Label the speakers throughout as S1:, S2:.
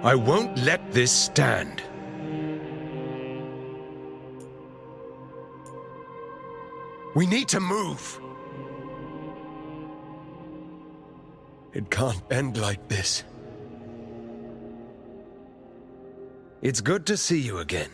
S1: I won't let this stand. We need to move. It can't end like this. It's good to see you again.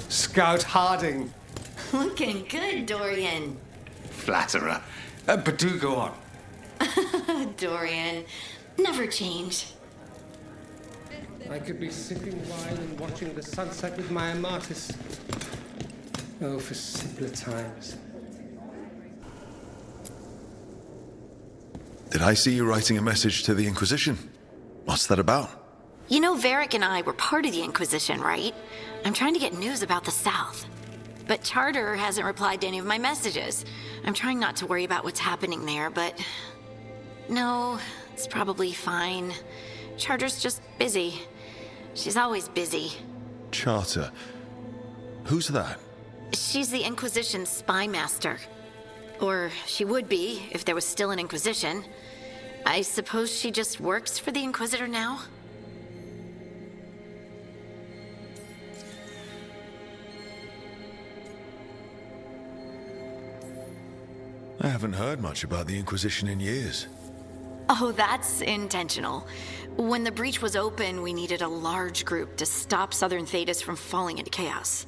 S2: Scout Harding.
S3: Looking good, Dorian.
S2: Flatterer. But do go on.
S3: Dorian, never change.
S4: I could be sipping wine and watching the sunset with my Amatis. Oh, for simpler times.
S5: Did I see you writing a message to the Inquisition? What's that about?
S3: You know, Varric and I were part of the Inquisition, right? I'm trying to get news about the South. But Charter hasn't replied to any of my messages. I'm trying not to worry about what's happening there, but... No, it's probably fine. Charter's just busy. She's always busy.
S5: Charter. Who's that?
S3: She's the Inquisition's spy master. Or she would be, if there was still an Inquisition. I suppose she just works for the Inquisitor now?
S5: I haven't heard much about the Inquisition in years.
S3: Oh, that's intentional. When the breach was open, we needed a large group to stop Southern Thedas from falling into chaos.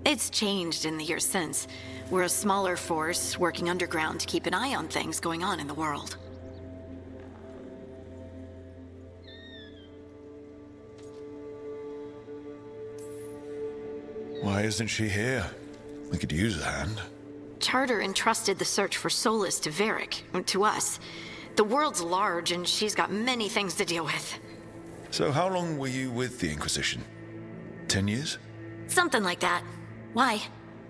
S3: It's changed in the years since. We're a smaller force working underground to keep an eye on things going on in the world.
S5: Why isn't she here? We could use a hand.
S3: Charter entrusted the search for Solus to Varric, to us. The world's large, and she's got many things to deal with.
S5: So how long were you with the Inquisition? 10 years?
S3: Something like that. Why?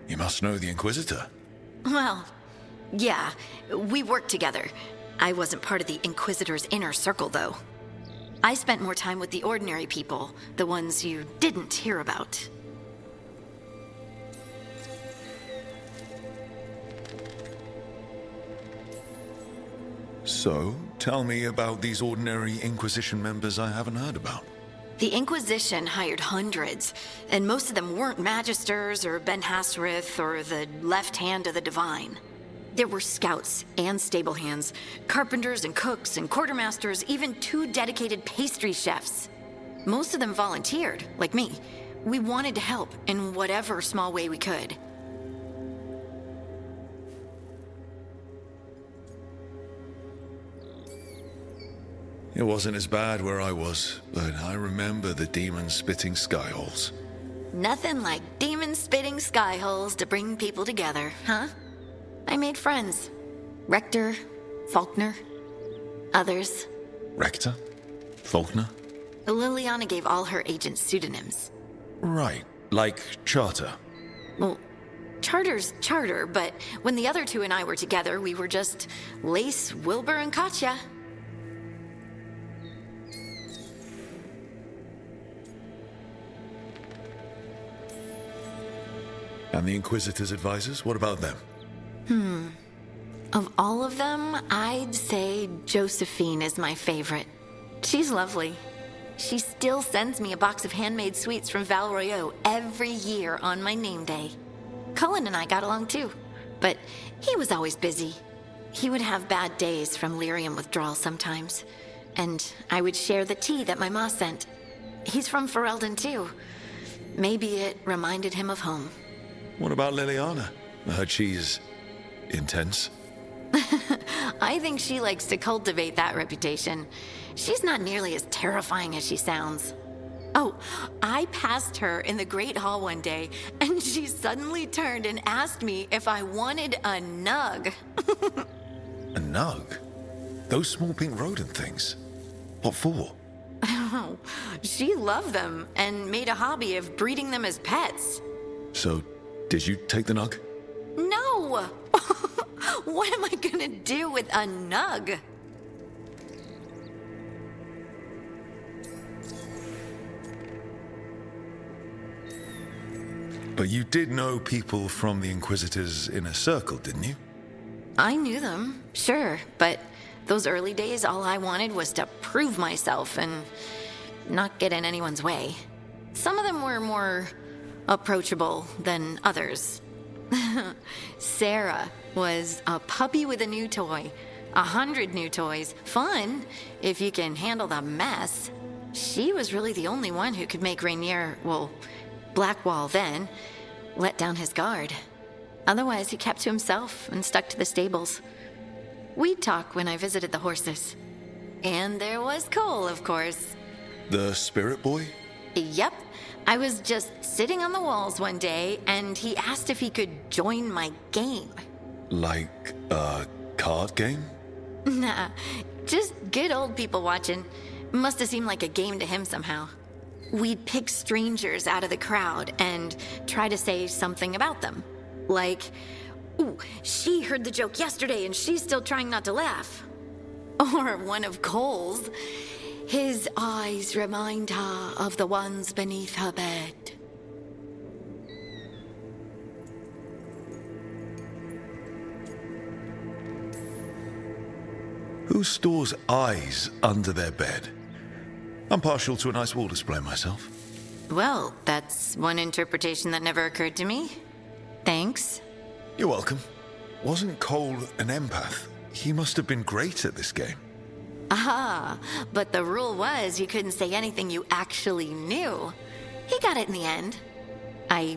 S5: You must know the Inquisitor.
S3: Well, yeah, we worked together. I wasn't part of the Inquisitor's inner circle, though. I spent more time with the ordinary people, the ones you didn't hear about.
S5: So, tell me about these ordinary Inquisition members I haven't heard about.
S3: The Inquisition hired hundreds, and most of them weren't Magisters or Ben Hasserith or the left hand of the Divine. There were scouts and stable hands, carpenters and cooks and quartermasters, even 2 dedicated pastry chefs. Most of them volunteered, like me. We wanted to help in whatever small way we could.
S5: It wasn't as bad where I was, but I remember the demons spitting skyholes.
S3: Nothing like demon-spitting skyholes to bring people together, huh? I made friends. Rector, Faulkner, others.
S5: Rector? Faulkner?
S3: Liliana gave all her agents pseudonyms.
S5: Right, like Charter.
S3: Well, Charter's Charter, but when the other 2 and I were together, we were just Lace, Wilbur, and Katya.
S5: And the Inquisitor's advisors, what about them?
S3: Of all of them, I'd say Josephine is my favorite. She's lovely. She still sends me a box of handmade sweets from Val Royeaux every year on my name day. Cullen and I got along too, but he was always busy. He would have bad days from lyrium withdrawal sometimes, and I would share the tea that my ma sent. He's from Ferelden too. Maybe it reminded him of home.
S5: What about Liliana? I heard she's intense.
S3: I think she likes to cultivate that reputation. She's not nearly as terrifying as she sounds. Oh, I passed her in the Great Hall one day, and she suddenly turned and asked me if I wanted a nug.
S5: A nug? Those small pink rodent things? What for?
S3: Oh, she loved them and made a hobby of breeding them as pets.
S5: So, did you take the nug?
S3: No! What am I gonna do with a nug?
S5: But you did know people from the Inquisitor's inner circle, didn't you?
S3: I knew them, sure, but those early days, all I wanted was to prove myself and not get in anyone's way. Some of them were more approachable than others. Sarah was a puppy with a new toy. 100 new toys. Fun, if you can handle the mess. She was really the only one who could make Rainier, well, Blackwall then, let down his guard. Otherwise, he kept to himself and stuck to the stables. We'd talk when I visited the horses. And there was Cole, of course.
S5: The spirit boy?
S3: Yep. I was just sitting on the walls one day, and he asked if he could join my game.
S5: Like a card game?
S3: Nah, just good old people watching. Must have seemed like a game to him somehow. We'd pick strangers out of the crowd and try to say something about them. Like, ooh, she heard the joke yesterday and she's still trying not to laugh. Or one of Cole's. His eyes remind her of the ones beneath her bed.
S5: Who stores eyes under their bed? I'm partial to a nice wall display myself.
S3: Well, that's one interpretation that never occurred to me. Thanks.
S5: You're welcome. Wasn't Cole an empath? He must have been great at this game.
S3: Ah, but the rule was you couldn't say anything you actually knew. He got it in the end. I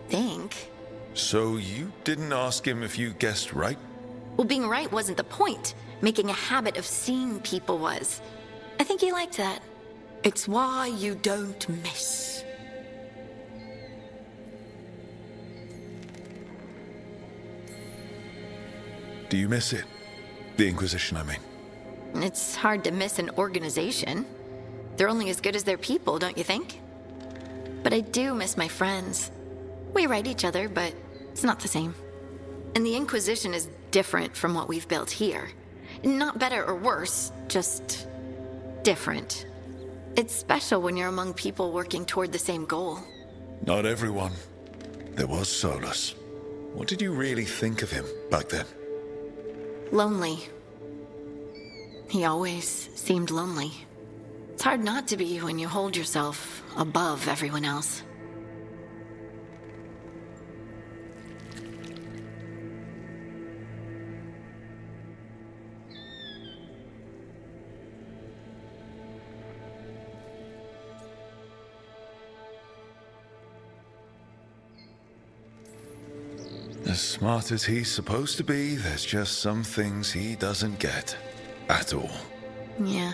S3: think.
S5: So you didn't ask him if you guessed right?
S3: Well, being right wasn't the point. Making a habit of seeing people was. I think he liked that. It's why you don't miss.
S5: Do you miss it? The Inquisition, I mean.
S3: It's hard to miss an organization. They're only as good as their people, don't you think? But I do miss my friends. We write each other, but it's not the same. And the Inquisition is different from what we've built here. Not better or worse, just different. It's special when you're among people working toward the same goal.
S5: Not everyone. There was Solus. What did you really think of him back then?
S3: Lonely. He always seemed lonely. It's hard not to be when you hold yourself above everyone else.
S5: As smart as he's supposed to be, there's just some things he doesn't get. At all.
S3: Yeah.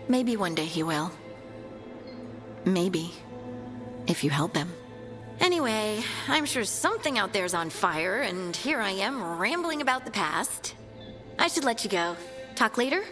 S3: Maybe one day he will. Maybe. If you help him. Anyway, I'm sure something out there's on fire, and here I am rambling about the past. I should let you go. Talk later?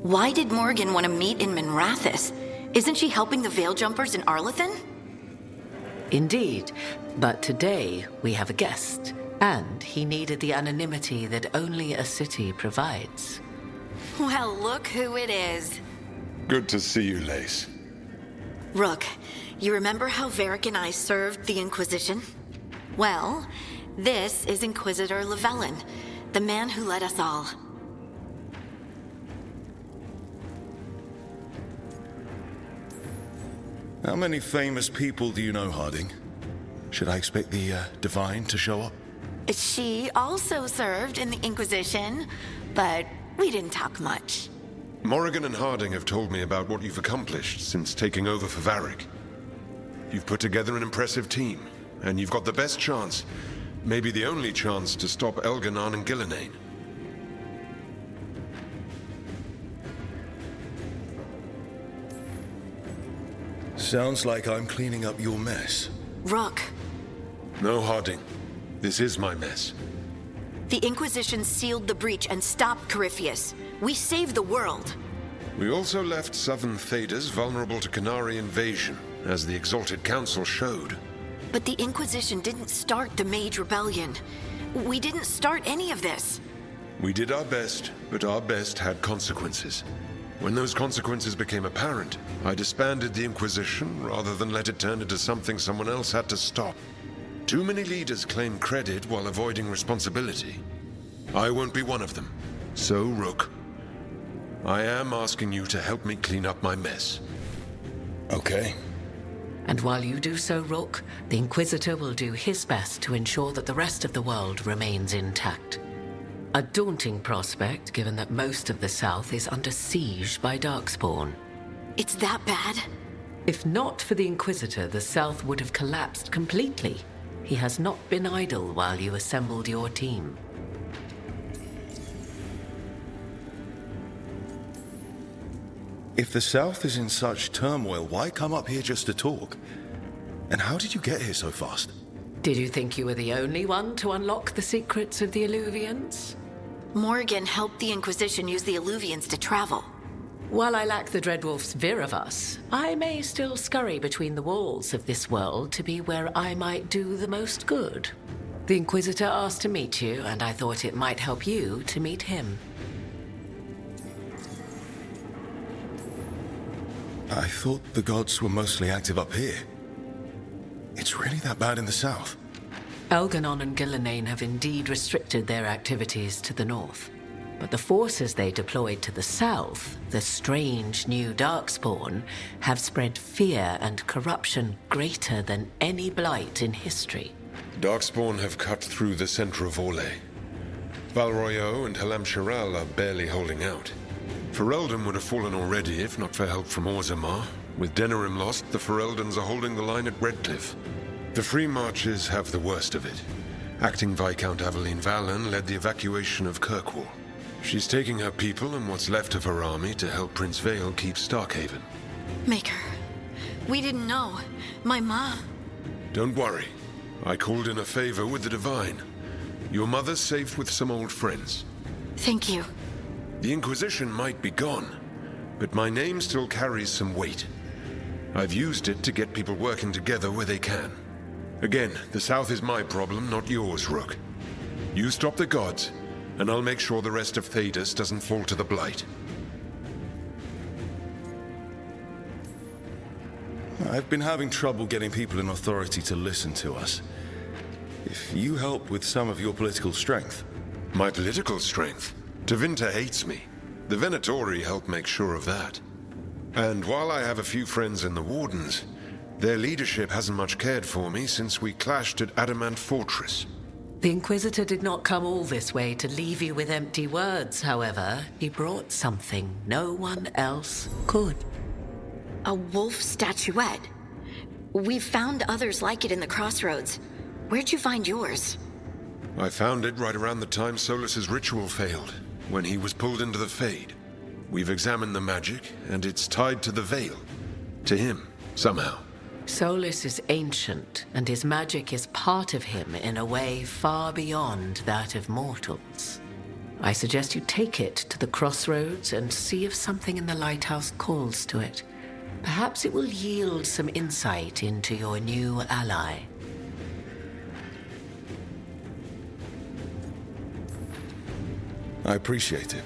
S3: Why did Morgan want to meet in Minrathous? Isn't she helping the Veil Jumpers in Arlathan?
S6: Indeed, but today we have a guest, and he needed the anonymity that only a city provides.
S3: Well, look who it is.
S5: Good to see you, Lace.
S3: Rook, you remember how Varric and I served the Inquisition? Well, this is Inquisitor Llewellyn, the man who led us all.
S5: How many famous people do you know, Harding? Should I expect the Divine to show up?
S3: She also served in the Inquisition, but we didn't talk much.
S1: Morrigan and Harding have told me about what you've accomplished since taking over for Varric. You've put together an impressive team, and you've got the best chance, maybe the only chance, to stop Elganon and Gillenane.
S5: Sounds like I'm cleaning up your mess.
S3: Rook,
S1: No, Harding. This is my mess.
S3: the Inquisition sealed the breach and stopped Corypheus. We saved the world.
S1: We also left southern Thedas vulnerable to Canary invasion, as the Exalted Council showed.
S3: But the Inquisition didn't start the Mage Rebellion. We didn't start any of this.
S1: We did our best, but our best had consequences. When those consequences became apparent, I disbanded the Inquisition rather than let it turn into something someone else had to stop. Too many leaders claim credit while avoiding responsibility. I won't be one of them. So, Rook, I am asking you to help me clean up my mess.
S5: Okay.
S6: And while you do so, Rook, the Inquisitor will do his best to ensure that the rest of the world remains intact. A daunting prospect, given that most of the South is under siege by Darkspawn.
S3: It's that bad?
S6: If not for the Inquisitor, the South would have collapsed completely. He has not been idle while you assembled your team.
S5: If the South is in such turmoil, why come up here just to talk? And how did you get here so fast?
S6: Did you think you were the only one to unlock the secrets of the Illuvians?
S3: Morgan helped the Inquisition use the Illuvians to travel.
S6: While I lack the Dreadwolf's Viravus, I may still scurry between the walls of this world to be where I might do the most good. The Inquisitor asked to meet you, and I thought it might help you to meet him.
S5: I thought the gods were mostly active up here. It's really that bad in the south?
S6: Elganon and Gillenane have indeed restricted their activities to the north. But the forces they deployed to the south, the strange new Darkspawn, have spread fear and corruption greater than any blight in history.
S1: Darkspawn have cut through the center of Orlais. Valroyo and Halam Shiral are barely holding out. Ferelden would have fallen already if not for help from Orzammar. With Denerim lost, the Fereldans are holding the line at Redcliffe. The Free Marches have the worst of it. Acting Viscount Aveline Vallon led the evacuation of Kirkwall. She's taking her people and what's left of her army to help Prince Vale keep Starkhaven.
S3: Maker, we didn't know. My ma.
S1: Don't worry. I called in a favor with the Divine. Your mother's safe with some old friends.
S3: Thank you.
S1: The Inquisition might be gone, but my name still carries some weight. I've used it to get people working together where they can. Again, the South is my problem, not yours, Rook. You stop the gods, and I'll make sure the rest of Thedas doesn't fall to the Blight.
S5: I've been having trouble getting people in authority to listen to us. If you help with some of your political strength...
S1: My political strength? Tevinter hates me. The Venatori help make sure of that. And while I have a few friends in the Wardens, their leadership hasn't much cared for me since we clashed at Adamant Fortress.
S6: The Inquisitor did not come all this way to leave you with empty words, however. He brought something no one else could.
S3: A wolf statuette. We've found others like it in the crossroads. Where'd you find yours?
S1: I found it right around the time Solus's ritual failed, when he was pulled into the Fade. We've examined the magic, and it's tied to the Veil. To him, somehow.
S6: Solus is ancient, and his magic is part of him in a way far beyond that of mortals. I suggest you take it to the crossroads and see if something in the lighthouse calls to it. Perhaps it will yield some insight into your new ally.
S5: I appreciate it.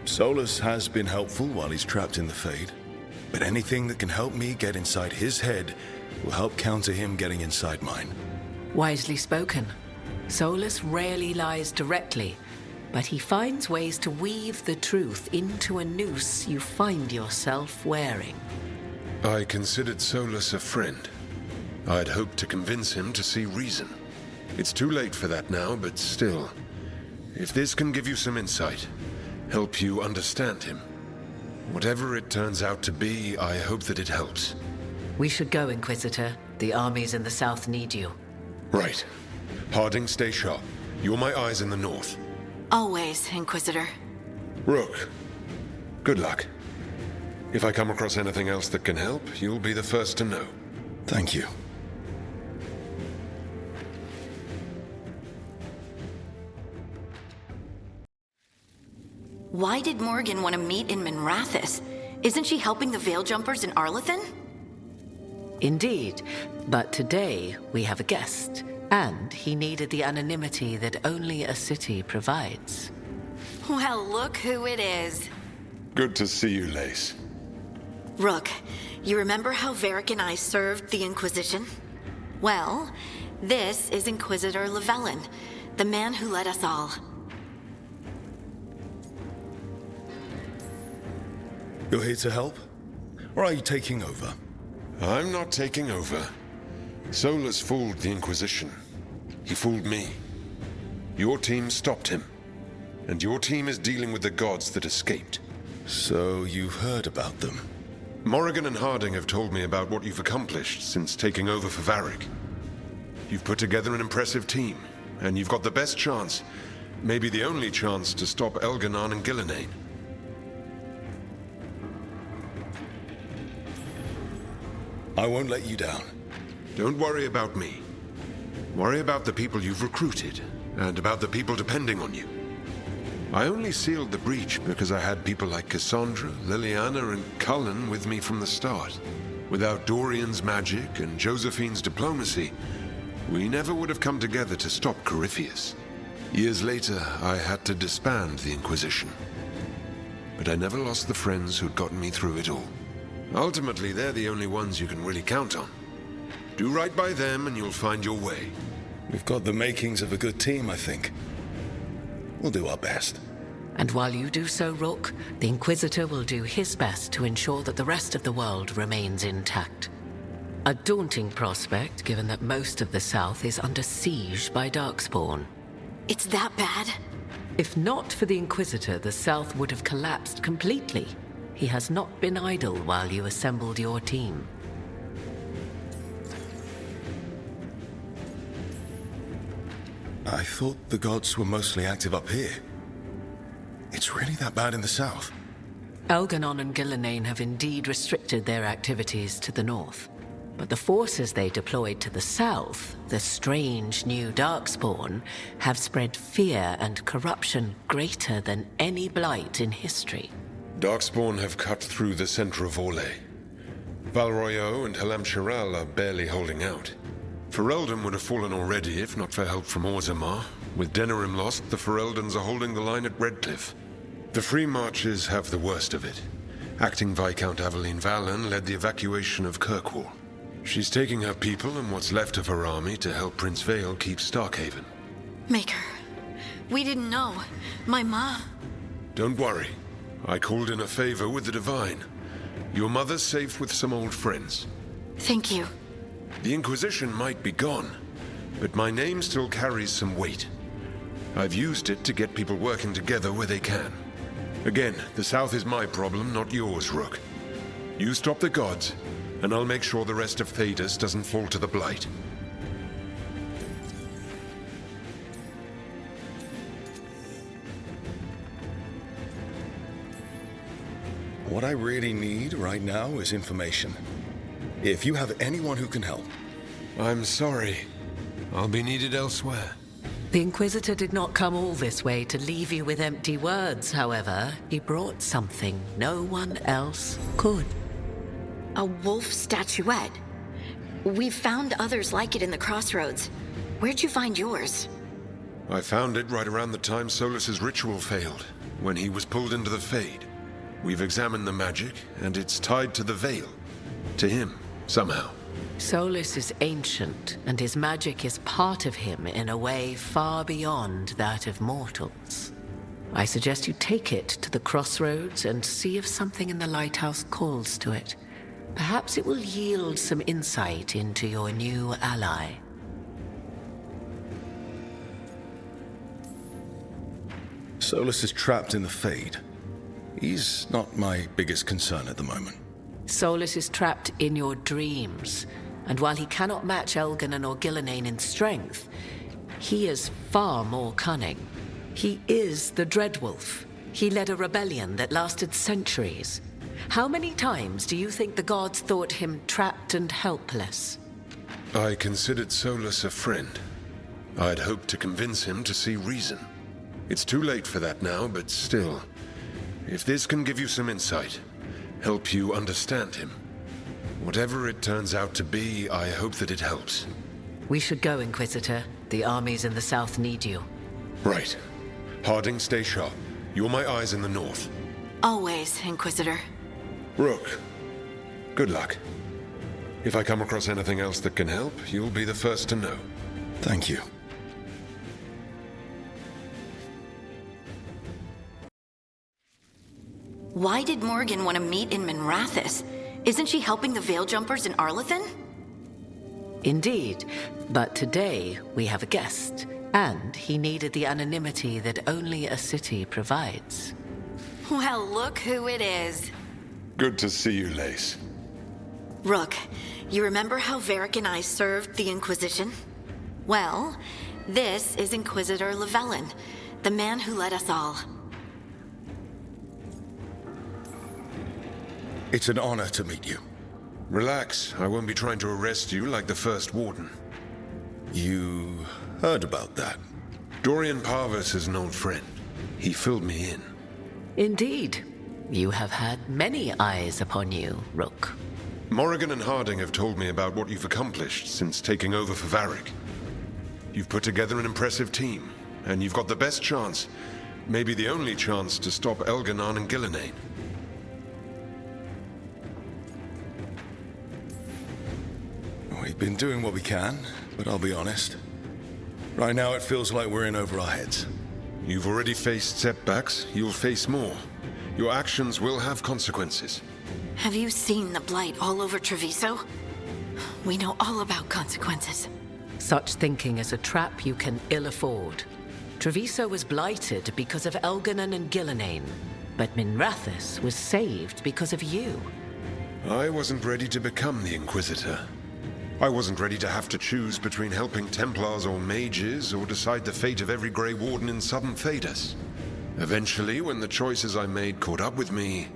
S5: Solus has been helpful while he's trapped in the Fade, but anything that can help me get inside his head will help counter him getting inside mine.
S6: Wisely spoken. Solus rarely lies directly, but he finds ways to weave the truth into a noose you find yourself wearing.
S1: I considered Solus a friend. I'd hoped to convince him to see reason. It's too late for that now, but still. If this can give you some insight, help you understand him, whatever it turns out to be, I hope that it helps.
S6: We should go, Inquisitor. The armies in the south need you.
S1: Right. Harding, stay sharp. You're my eyes in the north.
S3: Always, Inquisitor.
S1: Rook, good luck. If I come across anything else that can help, you'll be the first to know.
S5: Thank you.
S3: Why did Morgan want to meet in Minrathous? Isn't she helping the Veil Jumpers in Arlathan?
S6: Indeed, but today we have a guest, and he needed the anonymity that only a city provides.
S3: Well, look who it is.
S1: Good to see you, Lace.
S3: Rook, you remember how Varric and I served the Inquisition? Well, this is Inquisitor Llewellyn, the man who led us all.
S5: You're here to help? Or are you taking over?
S1: I'm not taking over. Solus fooled the Inquisition. He fooled me. Your team stopped him. And your team is dealing with the gods that escaped.
S5: So you've heard about them?
S1: Morrigan and Harding have told me about what you've accomplished since taking over for Varric. You've put together an impressive team, and you've got the best chance, maybe the only chance, to stop Elganon and Gillenane.
S5: I won't let you down.
S1: Don't worry about me. Worry about the people you've recruited, and about the people depending on you. I only sealed the breach because I had people like Cassandra, Liliana, and Cullen with me from the start. Without Dorian's magic and Josephine's diplomacy, we never would have come together to stop Corypheus. Years later, I had to disband the Inquisition. But I never lost the friends who'd gotten me through it all. Ultimately, they're the only ones you can really count on. Do right by them and you'll find your way.
S5: We've got the makings of a good team, I think. We'll do our best.
S6: And while you do so, Rook, the Inquisitor will do his best to ensure that the rest of the world remains intact. A daunting prospect, given that most of the South is under siege by Darkspawn.
S3: It's that bad?
S6: If not for the Inquisitor, the South would have collapsed completely. He has not been idle while you assembled your team.
S5: I thought the gods were mostly active up here. It's really that bad in the south?
S6: Elganon and Gillenane have indeed restricted their activities to the north. But the forces they deployed to the south, the strange new Darkspawn, have spread fear and corruption greater than any blight in history.
S1: Darkspawn have cut through the center of Orlais. Valroyo and Halam-Shiral are barely holding out. Ferelden would have fallen already if not for help from Orzammar. With Denerim lost, the Fereldans are holding the line at Redcliffe. The Free Marches have the worst of it. Acting Viscount Aveline Valen led the evacuation of Kirkwall. She's taking her people and what's left of her army to help Prince Vale keep Starkhaven.
S3: Maker, we didn't know. My ma...
S1: Don't worry. I called in a favor with the Divine. Your mother's safe with some old friends.
S3: Thank you.
S1: The Inquisition might be gone, but my name still carries some weight. I've used it to get people working together where they can. Again, the South is my problem, not yours, Rook. You stop the gods, and I'll make sure the rest of Thedas doesn't fall to the Blight.
S5: What I really need right now is information. If you have anyone who can help.
S1: I'm sorry. I'll be needed elsewhere.
S6: The Inquisitor did not come all this way to leave you with empty words, however. He brought something no one else could.
S3: A wolf statuette. We've found others like it in the crossroads. Where'd you find yours?
S1: I found it right around the time Solus's ritual failed, when he was pulled into the Fade. We've examined the magic, and it's tied to the veil. To him, somehow.
S6: Solus is ancient, and his magic is part of him in a way far beyond that of mortals. I suggest you take it to the crossroads and see if something in the lighthouse calls to it. Perhaps it will yield some insight into your new ally.
S5: Solus is trapped in the Fade. He's not my biggest concern at the moment.
S6: Solus is trapped in your dreams, and while he cannot match Elganon or Gillenane in strength, he is far more cunning. He is the Dreadwolf. He led a rebellion that lasted centuries. How many times do you think the gods thought him trapped and helpless?
S1: I considered Solus a friend. I'd hoped to convince him to see reason. It's too late for that now, but still, if this can give you some insight, help you understand him, whatever it turns out to be, I hope that it helps.
S6: We should go, Inquisitor. The armies in the south need you.
S1: Right. Harding, stay sharp. You're my eyes in the north.
S3: Always, Inquisitor.
S1: Rook, good luck. If I come across anything else that can help, you'll be the first to know.
S5: Thank you.
S3: Why did Morgan want to meet in Minrathous? Isn't she helping the Veil Jumpers in Arlathan?
S6: Indeed, but today we have a guest, and he needed the anonymity that only a city provides.
S3: Well, look who it is.
S1: Good to see you, Lace.
S3: Rook, you remember how Varric and I served the Inquisition? Well, this is Inquisitor Llewellyn, the man who led us all.
S5: It's an honor to meet you.
S1: Relax, I won't be trying to arrest you like the first warden.
S5: You heard about that?
S1: Dorian Parvis is an old friend. He filled me in.
S6: Indeed. You have had many eyes upon you, Rook.
S1: Morrigan and Harding have told me about what you've accomplished since taking over for Varric. You've put together an impressive team, and you've got the best chance, maybe the only chance, to stop Elganon and Gillenane.
S5: We've been doing what we can, but I'll be honest. Right now it feels like we're in over our heads.
S1: You've already faced setbacks, you'll face more. Your actions will have consequences.
S3: Have you seen the blight all over Treviso? We know all about consequences.
S6: Such thinking is a trap you can ill afford. Treviso was blighted because of Elganon and Gillenane, but Minrathous was saved because of you.
S1: I wasn't ready to become the Inquisitor. I wasn't ready to have to choose between helping Templars or mages or decide the fate of every Grey Warden in southern Thedas. Eventually, when the choices I made caught up with me,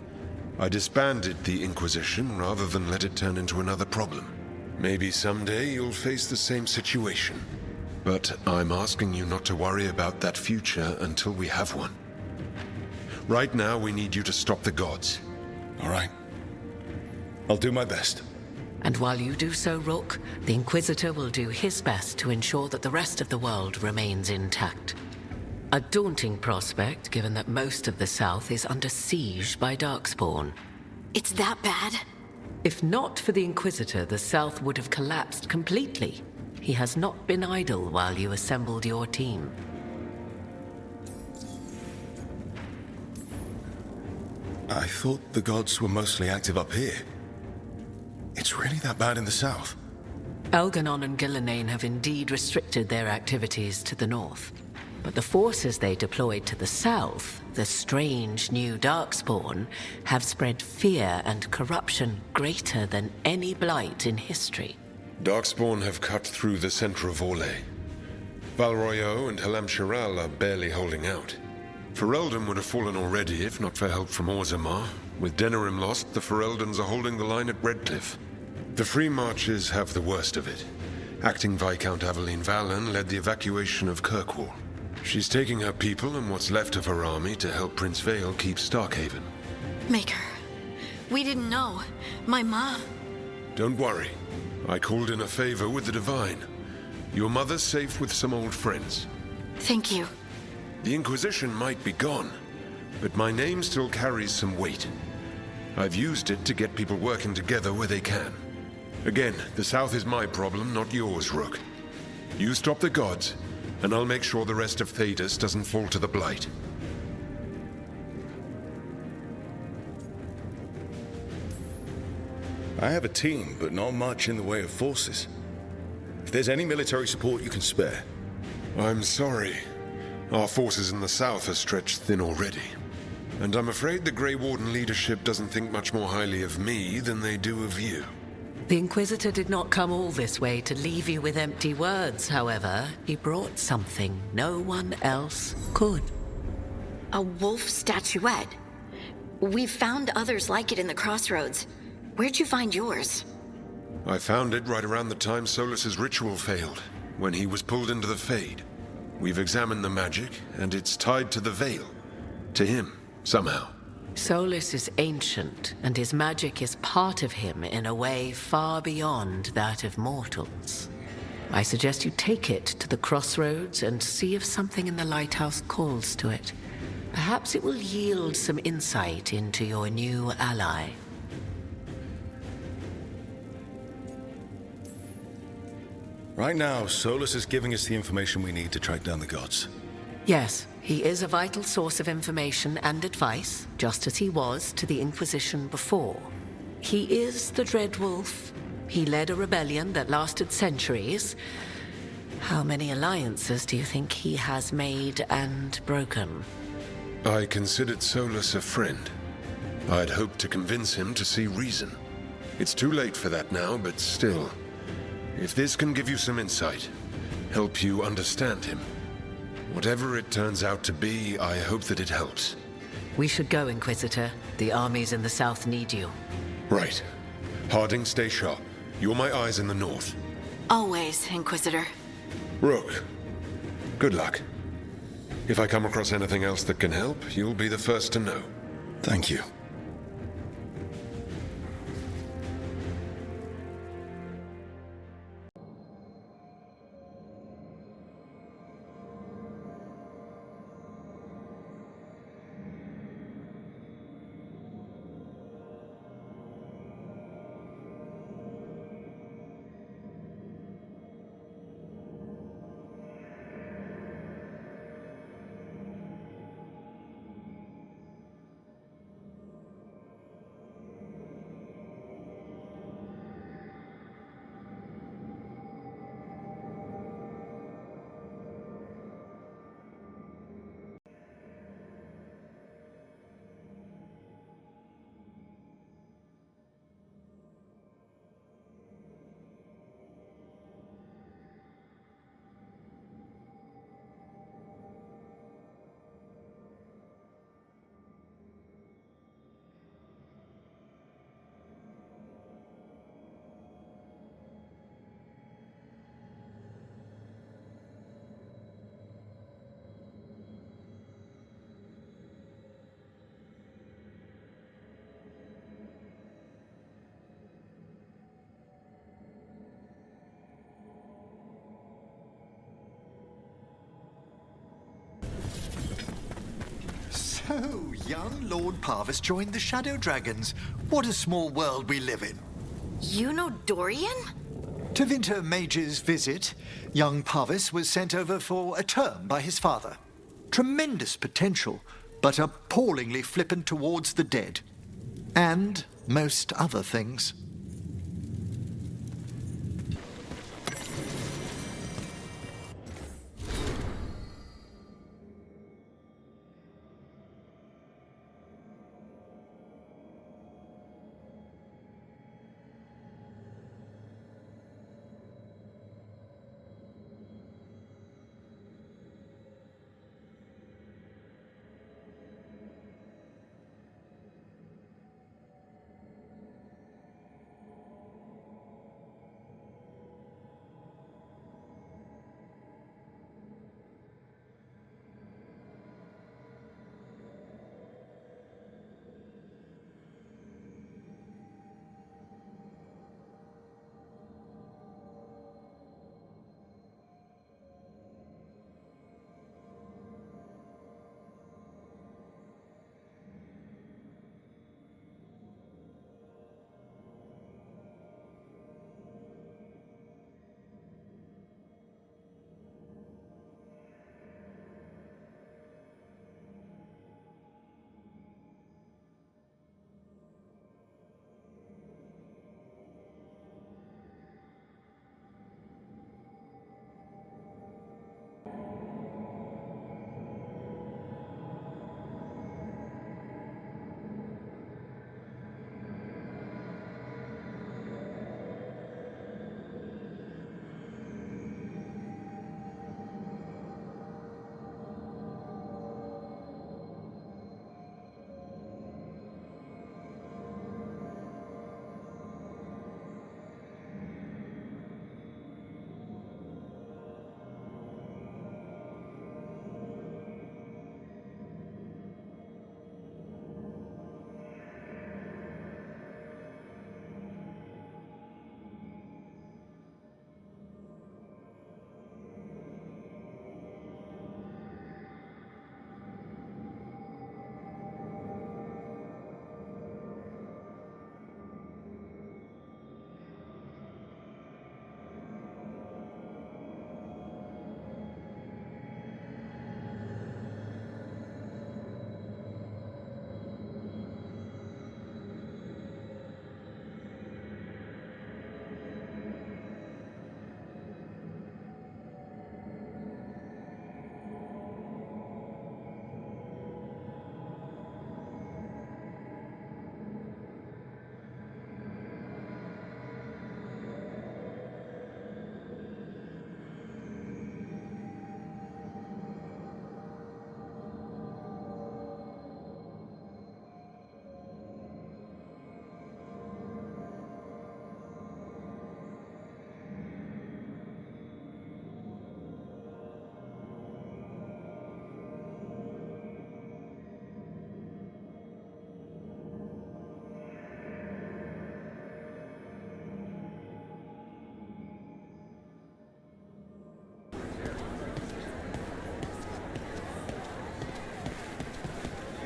S1: I disbanded the Inquisition rather than let it turn into another problem. Maybe someday you'll face the same situation. But I'm asking you not to worry about that future until we have one. Right now, we need you to stop the gods.
S5: All right. I'll do my best.
S6: And while you do so, Rook, the Inquisitor will do his best to ensure that the rest of the world remains intact. A daunting prospect, given that most of the South is under siege by Darkspawn.
S3: It's that bad?
S6: If not for the Inquisitor, the South would have collapsed completely. He has not been idle while you assembled your team.
S5: I thought the gods were mostly active up here. It's really that bad in the south?
S6: Elganon and Gillenane have indeed restricted their activities to the north. But the forces they deployed to the south, the strange new Darkspawn, have spread fear and corruption greater than any blight in history.
S1: Darkspawn have cut through the center of Orlais. Valroyo and Halam-Shiral are barely holding out. Ferelden would have fallen already if not for help from Orzammar. With Denerim lost, the Fereldans are holding the line at Redcliffe. The Free Marches have the worst of it. Acting Viscount Aveline Valen led the evacuation of Kirkwall. She's taking her people and what's left of her army to help Prince Vale keep Starkhaven.
S3: Maker, we didn't know. My mom...
S1: Don't worry. I called in a favor with the Divine. Your mother's safe with some old friends.
S3: Thank you.
S1: The Inquisition might be gone, but my name still carries some weight. I've used it to get people working together where they can. Again, the South is my problem, not yours, Rook. You stop the gods, and I'll make sure the rest of Thedas doesn't fall to the Blight.
S5: I have a team, but not much in the way of forces. If there's any military support you can spare.
S1: I'm sorry. Our forces in the South are stretched thin already. And I'm afraid the Grey Warden leadership doesn't think much more highly of me than they do of you.
S6: The Inquisitor did not come all this way to leave you with empty words, however. He brought something no one else could.
S3: A wolf statuette. We've found others like it in the crossroads. Where'd you find yours?
S1: I found it right around the time Solus's ritual failed, when he was pulled into the Fade. We've examined the magic, and it's tied to the Veil. To him, somehow.
S6: Solus is ancient, and his magic is part of him in a way far beyond that of mortals. I suggest you take it to the crossroads and see if something in the lighthouse calls to it. Perhaps it will yield some insight into your new ally.
S5: Right now, Solus is giving us the information we need to track down the gods.
S6: Yes, he is a vital source of information and advice, just as he was to the Inquisition before. He is the Dread Wolf. He led a rebellion that lasted centuries. How many alliances do you think he has made and broken?
S1: I considered Solus a friend. I'd hoped to convince him to see reason. It's too late for that now, but still. If this can give you some insight, help you understand him, whatever it turns out to be, I hope that it helps.
S6: We should go, Inquisitor. The armies in the south need you.
S1: Right. Harding, stay sharp. You're my eyes in the north.
S3: Always, Inquisitor.
S1: Rook, good luck. If I come across anything else that can help, you'll be the first to know.
S5: Thank you.
S7: So, young Lord Parvis joined the Shadow Dragons. What a small world we live in.
S3: You know Dorian?
S7: To Winter Mage's visit, young Parvis was sent over for a term by his father. Tremendous potential, but appallingly flippant towards the dead. And most other things.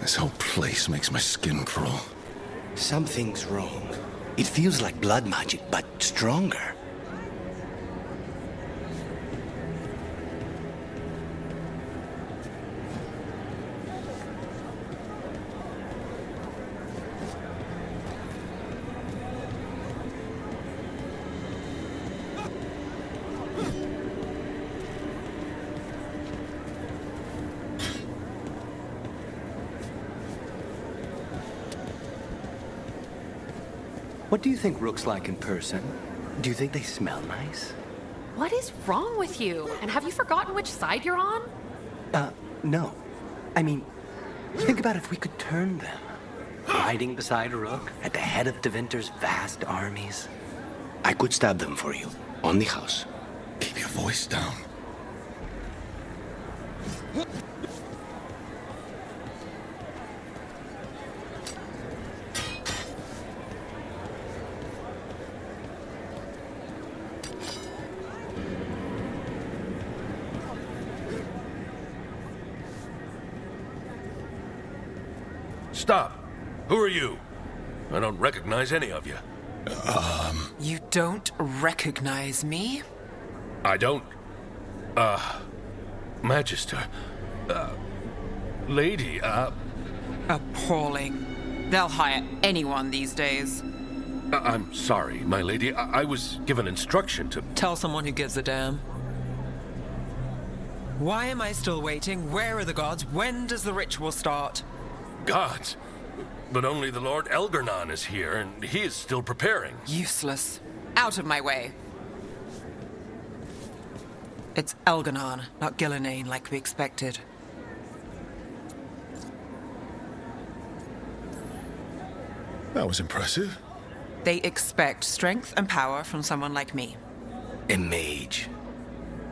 S5: This whole place makes my skin crawl.
S8: Something's wrong. It feels like blood magic, but stronger. What do you think Rook's like in person? Do you think they smell nice?
S9: What is wrong with you? And have you forgotten which side you're on?
S8: No. I mean, think about if we could turn them. Riding beside Rook, at the head of Devinter's vast armies. I could stab them for you, on the house.
S5: Keep your voice down.
S10: Stop! Who are you? I don't recognize any of you.
S11: You don't recognize me?
S10: I don't... Magister... Lady,
S11: Appalling. They'll hire anyone these days.
S10: I'm sorry, my lady. I was given instruction to...
S11: Tell someone who gives a damn. Why am I still waiting? Where are the gods? When does the ritual start?
S10: Gods. But only the Lord Elgarnon is here, and he is still preparing.
S11: Useless. Out of my way. It's Elgarnon, not Gillenane, like we expected.
S5: That was impressive.
S11: They expect strength and power from someone like me.
S8: A mage.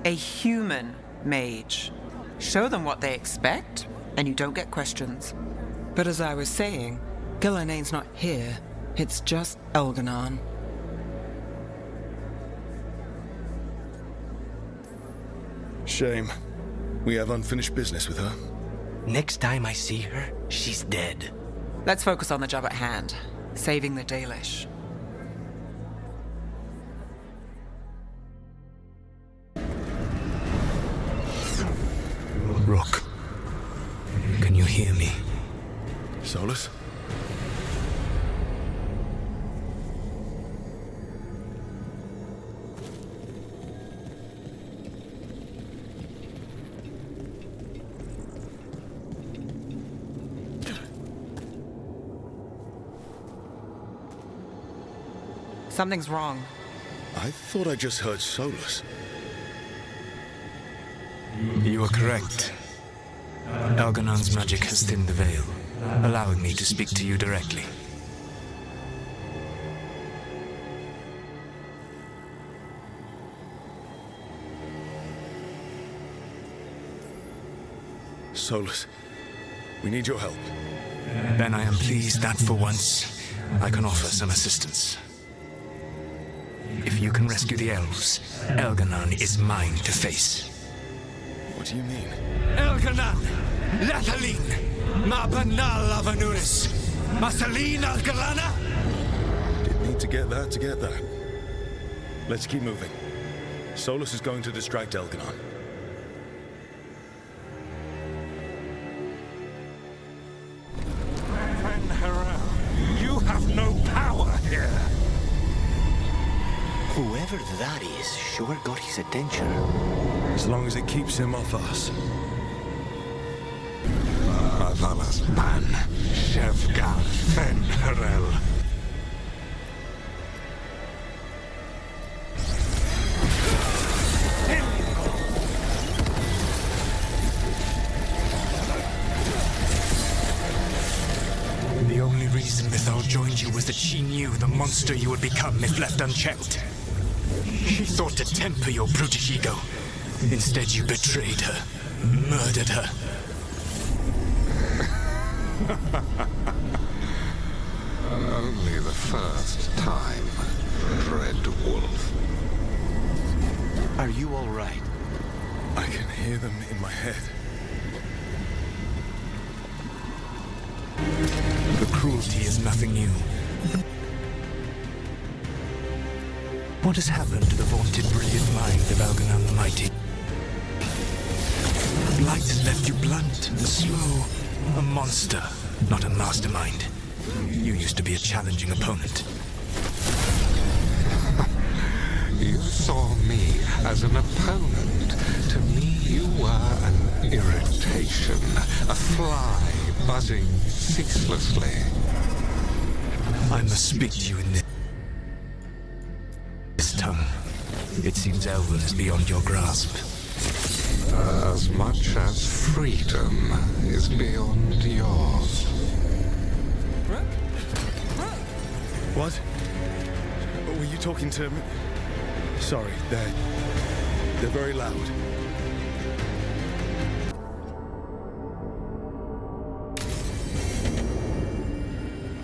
S11: A human mage. Show them what they expect, and you don't get questions. But as I was saying, Gillenane's not here. It's just Elgarnon.
S5: Shame. We have unfinished business with her.
S8: Next time I see her, she's dead.
S11: Let's focus on the job at hand. Saving the Dalish.
S8: Rook. Can you hear me?
S5: Solus?
S11: Something's wrong.
S5: I thought I just heard Solus.
S12: You are correct. Elgarnon's magic has thinned the veil, allowing me to speak to you directly.
S5: Solus, we need your help.
S12: Then I am pleased that for once, I can offer some assistance. If you can rescue the elves, Elgarnon is mine to face.
S5: What do you mean?
S12: Elgarnon! Lathaline! Ma banal avanuris! Masaline Algalana!
S5: Didn't need to get that. Let's keep moving. Solus is going to distract Elgarnon.
S12: You have no power here!
S8: Whoever that is sure got his attention.
S5: As long as it keeps him off us.
S12: Avalas Ban, Shevgal Fenharel. The only reason Mythal joined you was that she knew the monster you would become if left unchecked. She thought to temper your brutish ego. Instead, you betrayed her, murdered her.
S13: Only the first time, Dread Wolf.
S8: Are you all right?
S5: I can hear them in my head.
S12: cruelty is nothing new. What has happened to the vaunted brilliant mind of Algernon the Mighty? Blight has left you blunt and slow. A monster, not a mastermind. You used to be a challenging opponent.
S13: You saw me as an opponent. To me, you were an irritation, a fly buzzing ceaselessly.
S12: I must speak to you in this tongue. It seems Elven is beyond your grasp.
S13: As much as freedom is beyond yours.
S5: What? Were you talking to me? Sorry, they're very loud.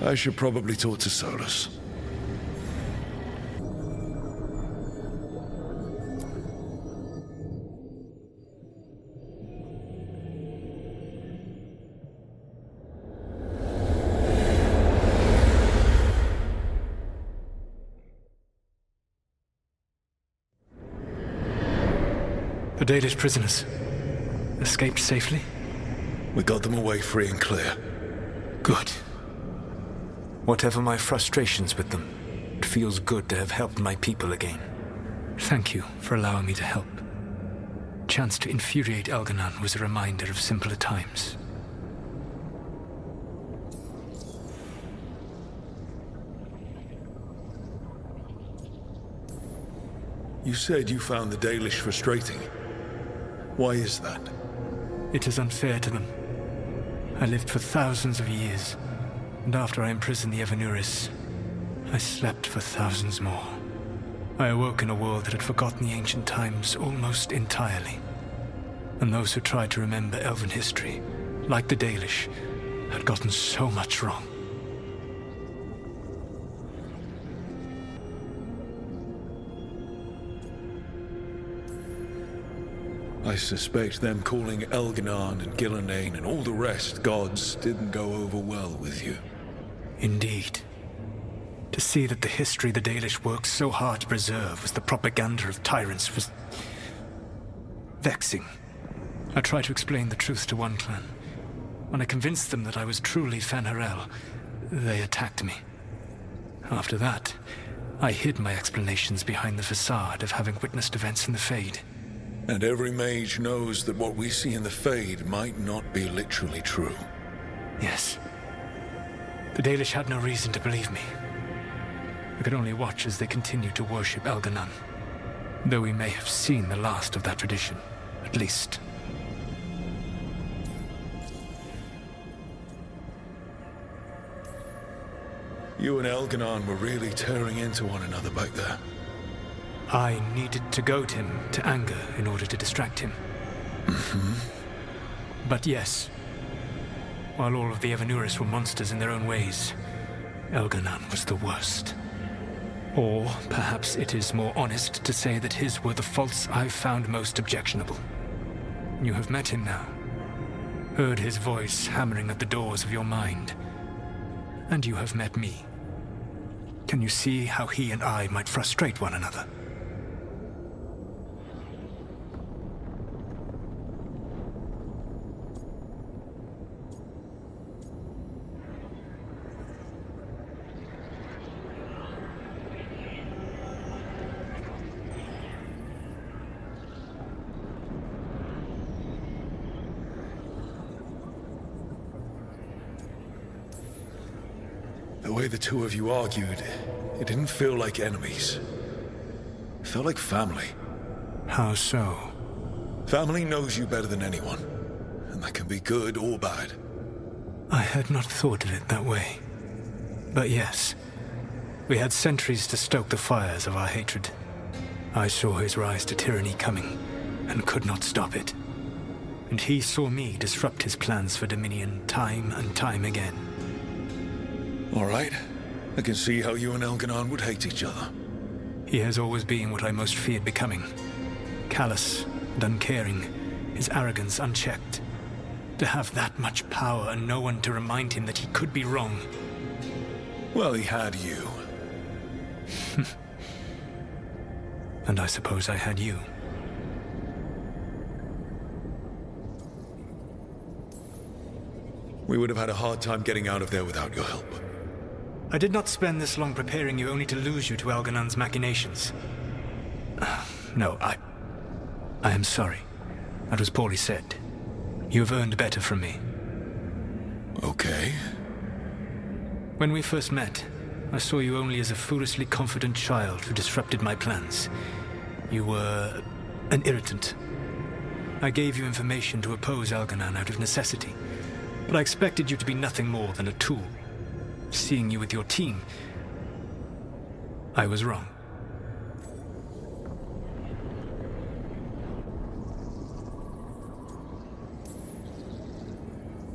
S5: I should probably talk to Solus.
S12: The Dalish prisoners escaped safely?
S5: We got them away free and clear.
S12: Good. Whatever my frustrations with them, it feels good to have helped my people again. Thank you for allowing me to help. Chance to infuriate Elganon was a reminder of simpler times.
S5: You said you found the Dalish frustrating. Why is that?
S12: It is unfair to them. I lived for thousands of years, and after I imprisoned the Evanuris, I slept for thousands more. I awoke in a world that had forgotten the ancient times almost entirely. And those who tried to remember Elven history, like the Dalish, had gotten so much wrong.
S5: I suspect them calling Elganon and Gillenane and all the rest gods didn't go over well with you.
S12: Indeed. To see that the history the Dalish worked so hard to preserve was the propaganda of tyrants was vexing. I tried to explain the truth to one clan. When I convinced them that I was truly Fen'Harel, they attacked me. After that, I hid my explanations behind the facade of having witnessed events in the Fade.
S5: And every mage knows that what we see in the Fade might not be literally true.
S12: Yes. The Dalish had no reason to believe me. I could only watch as they continued to worship Elganon, though we may have seen the last of that tradition, at least.
S5: You and Elganon were really tearing into one another back there.
S12: I needed to goad him to anger in order to distract him. But yes, while all of the Evanuris were monsters in their own ways, Elganon was the worst. Or perhaps it is more honest to say that his were the faults I found most objectionable. You have met him now, heard his voice hammering at the doors of your mind, and you have met me. Can you see how he and I might frustrate one another?
S5: The way the two of you argued, it didn't feel like enemies. It felt like family.
S12: How so?
S5: Family knows you better than anyone, and that can be good or bad.
S12: I had not thought of it that way. But yes, we had centuries to stoke the fires of our hatred. I saw his rise to tyranny coming, and could not stop it. And he saw me disrupt his plans for dominion time and time again.
S5: All right. I can see how you and Elganon would hate each other.
S12: He has always been what I most feared becoming. Callous and uncaring, his arrogance unchecked. To have that much power and no one to remind him that he could be wrong,
S5: Well, he had you.
S12: And I suppose I had you.
S5: We would have had a hard time getting out of there without your help.
S12: I did not spend this long preparing you only to lose you to Elganon's machinations. No, I am sorry. That was poorly said. You have earned better from me.
S5: Okay.
S12: When we first met, I saw you only as a foolishly confident child who disrupted my plans. You were an irritant. I gave you information to oppose Elganon out of necessity, but I expected you to be nothing more than a tool. Seeing you with your team, I was wrong.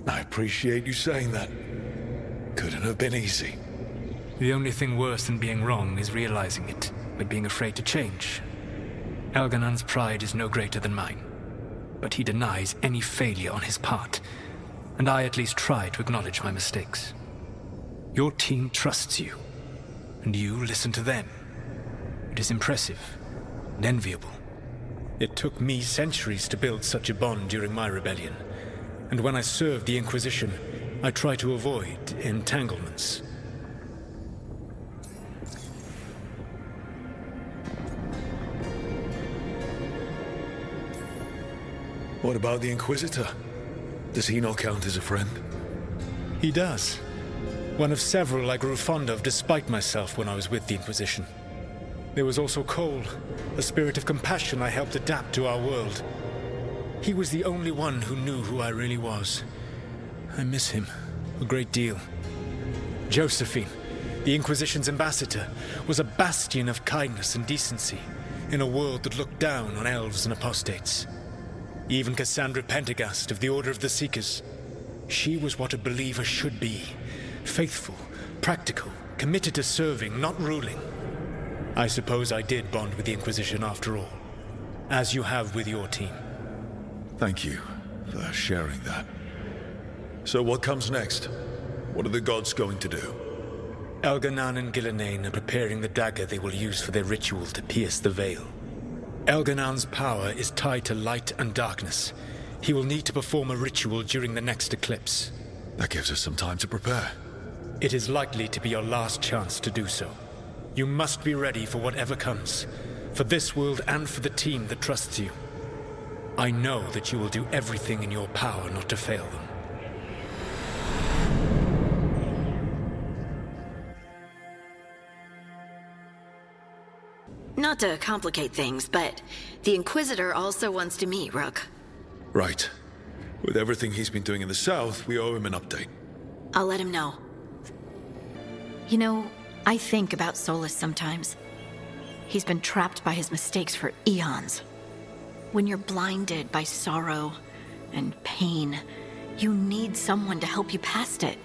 S5: I appreciate you saying that. Couldn't have been easy.
S12: The only thing worse than being wrong is realizing it, but being afraid to change. Elganon's pride is no greater than mine, but he denies any failure on his part, and I at least try to acknowledge my mistakes. Your team trusts you, and you listen to them. It is impressive and enviable. It took me centuries to build such a bond during my rebellion, and when I served the Inquisition, I tried to avoid entanglements.
S5: What about the Inquisitor? Does he not count as a friend?
S12: He does. One of several I grew fond of despite myself when I was with the Inquisition. There was also Cole, a spirit of compassion I helped adapt to our world. He was the only one who knew who I really was. I miss him a great deal. Josephine, the Inquisition's ambassador, was a bastion of kindness and decency in a world that looked down on elves and apostates. Even Cassandra Pendergast of the Order of the Seekers. She was what a believer should be. Faithful, practical, committed to serving, not ruling. I suppose I did bond with the Inquisition after all, as you have with your team.
S5: Thank you for sharing that. So what comes next? What are the gods going to do?
S12: Elganon and Gillenane are preparing the dagger they will use for their ritual to pierce the veil. Elganon's power is tied to light and darkness. He will need to perform a ritual during the next eclipse.
S5: That gives us some time to prepare.
S12: It is likely to be your last chance to do so. You must be ready for whatever comes, for this world and for the team that trusts you. I know that you will do everything in your power not to fail them.
S3: Not to complicate things, but the Inquisitor also wants to meet Rook.
S5: Right. With everything he's been doing in the south, we owe him an update.
S3: I'll let him know. You know, I think about Solus sometimes. He's been trapped by his mistakes for eons. When you're blinded by sorrow and pain, you need someone to help you past it.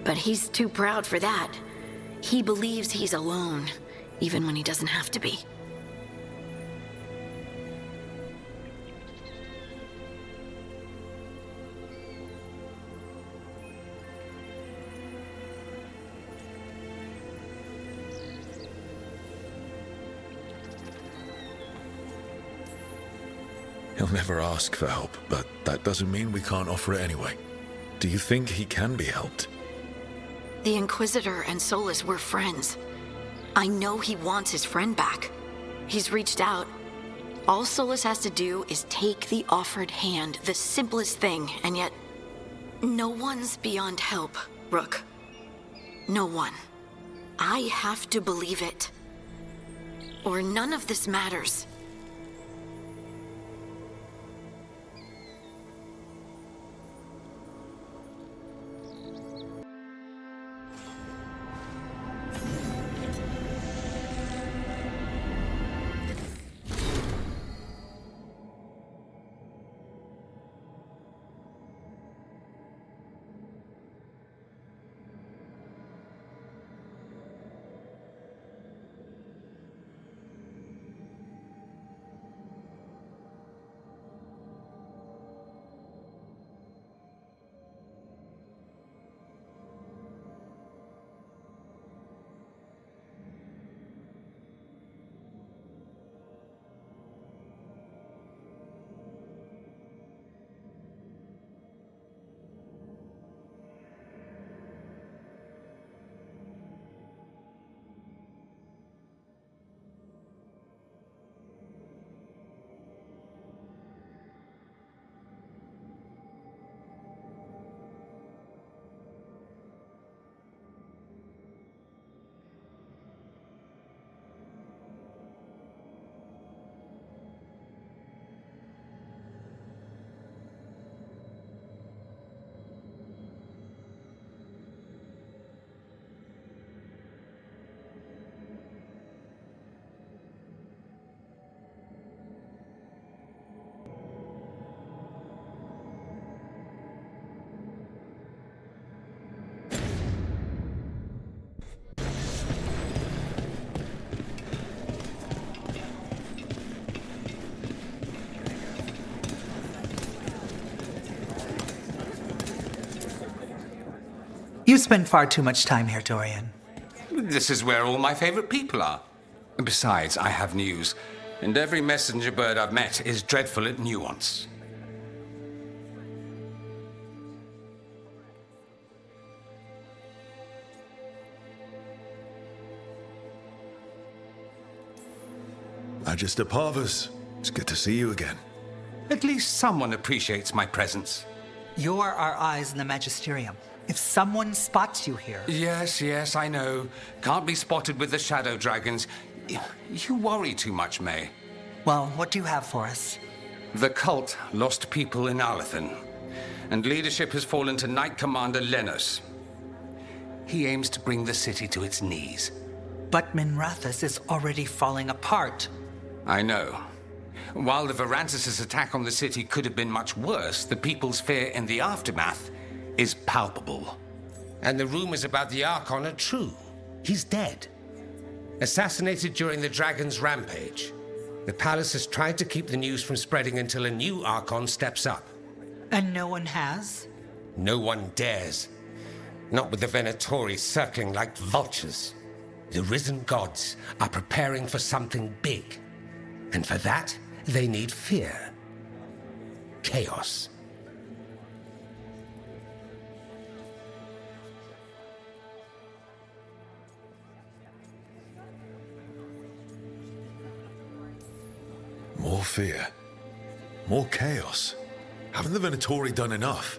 S3: But he's too proud for that. He believes he's alone, even when he doesn't have to be.
S5: He'll never ask for help, but that doesn't mean we can't offer it anyway. Do you think he can be helped?
S3: The Inquisitor and Solus were friends. I know he wants his friend back. He's reached out. All Solus has to do is take the offered hand, the simplest thing, and yet no one's beyond help, Rook. No one. I have to believe it. Or none of this matters.
S14: You spend far too much time here, Dorian.
S2: This is where all my favorite people are. Besides, I have news, and every messenger bird I've met is dreadful at nuance.
S5: Magister Parvus, it's good to see you again.
S2: At least someone appreciates my presence.
S14: You're our eyes in the Magisterium. If someone spots you here...
S2: Yes, I know. Can't be spotted with the shadow dragons. You worry too much, May.
S14: Well, what do you have for us?
S2: The cult lost people in Alathan, and leadership has fallen to Knight Commander Lenos. He aims to bring the city to its knees.
S14: But Minrathous is already falling apart.
S2: I know. While the Varantis' attack on the city could have been much worse, the people's fear in the aftermath is palpable.
S4: And the rumors about the Archon are true. He's dead. Assassinated during the Dragon's rampage. The palace has tried to keep the news from spreading until a new Archon steps up.
S14: And no one has?
S4: No one dares. Not with the Venatori circling like vultures. The risen gods are preparing for something big. And for that, they need fear. Chaos.
S5: More fear. More chaos. Haven't the Venatori done enough?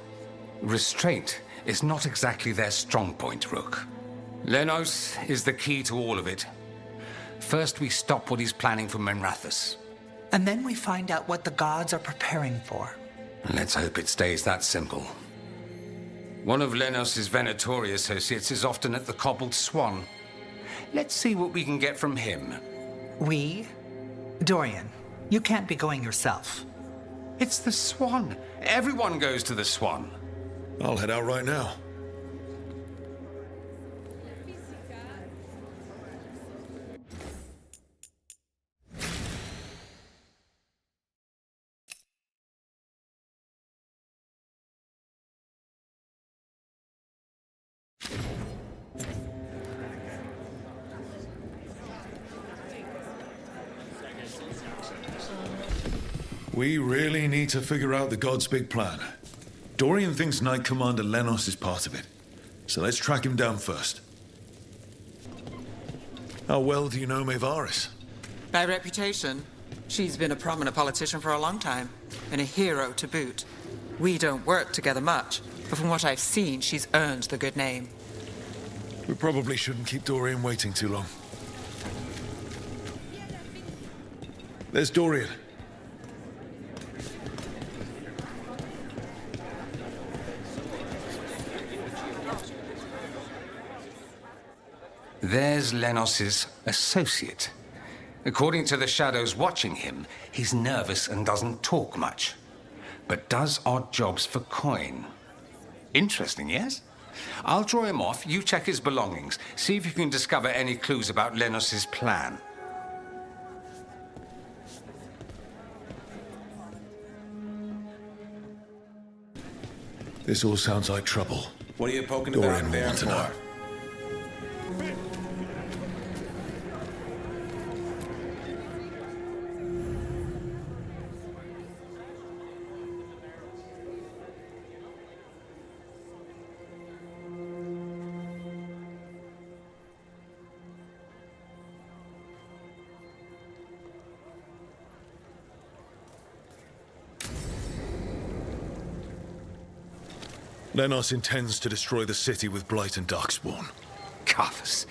S2: Restraint is not exactly their strong point, Rook. Lenos is the key to all of it. First, we stop what he's planning for Minrathous.
S14: And then we find out what the gods are preparing for.
S2: Let's hope it stays that simple. One of Lenos' Venatori associates is often at the Cobbled Swan. Let's see what we can get from him.
S14: We? Dorian, you can't be going yourself.
S2: It's the Swan. Everyone goes to the Swan.
S5: I'll head out right now. We really need to figure out the God's big plan. Dorian thinks Knight Commander Lenos is part of it. So let's track him down first. How well do you know Maevaris?
S11: By reputation, she's been a prominent politician for a long time, and a hero to boot. We don't work together much, but from what I've seen, she's earned the good name.
S5: We probably shouldn't keep Dorian waiting too long. There's Dorian.
S2: There's Lenos' associate. According to the shadows watching him, he's nervous and doesn't talk much, but does odd jobs for coin. Interesting, yes? I'll draw him off, you check his belongings, see if you can discover any clues about Lenos' plan.
S5: This all sounds like trouble.
S15: What are you poking
S5: Dorian
S15: about
S5: will
S15: there
S5: want to know.
S15: for?
S5: Lenos intends to destroy the city with Blight and Darkspawn.
S2: Carthus.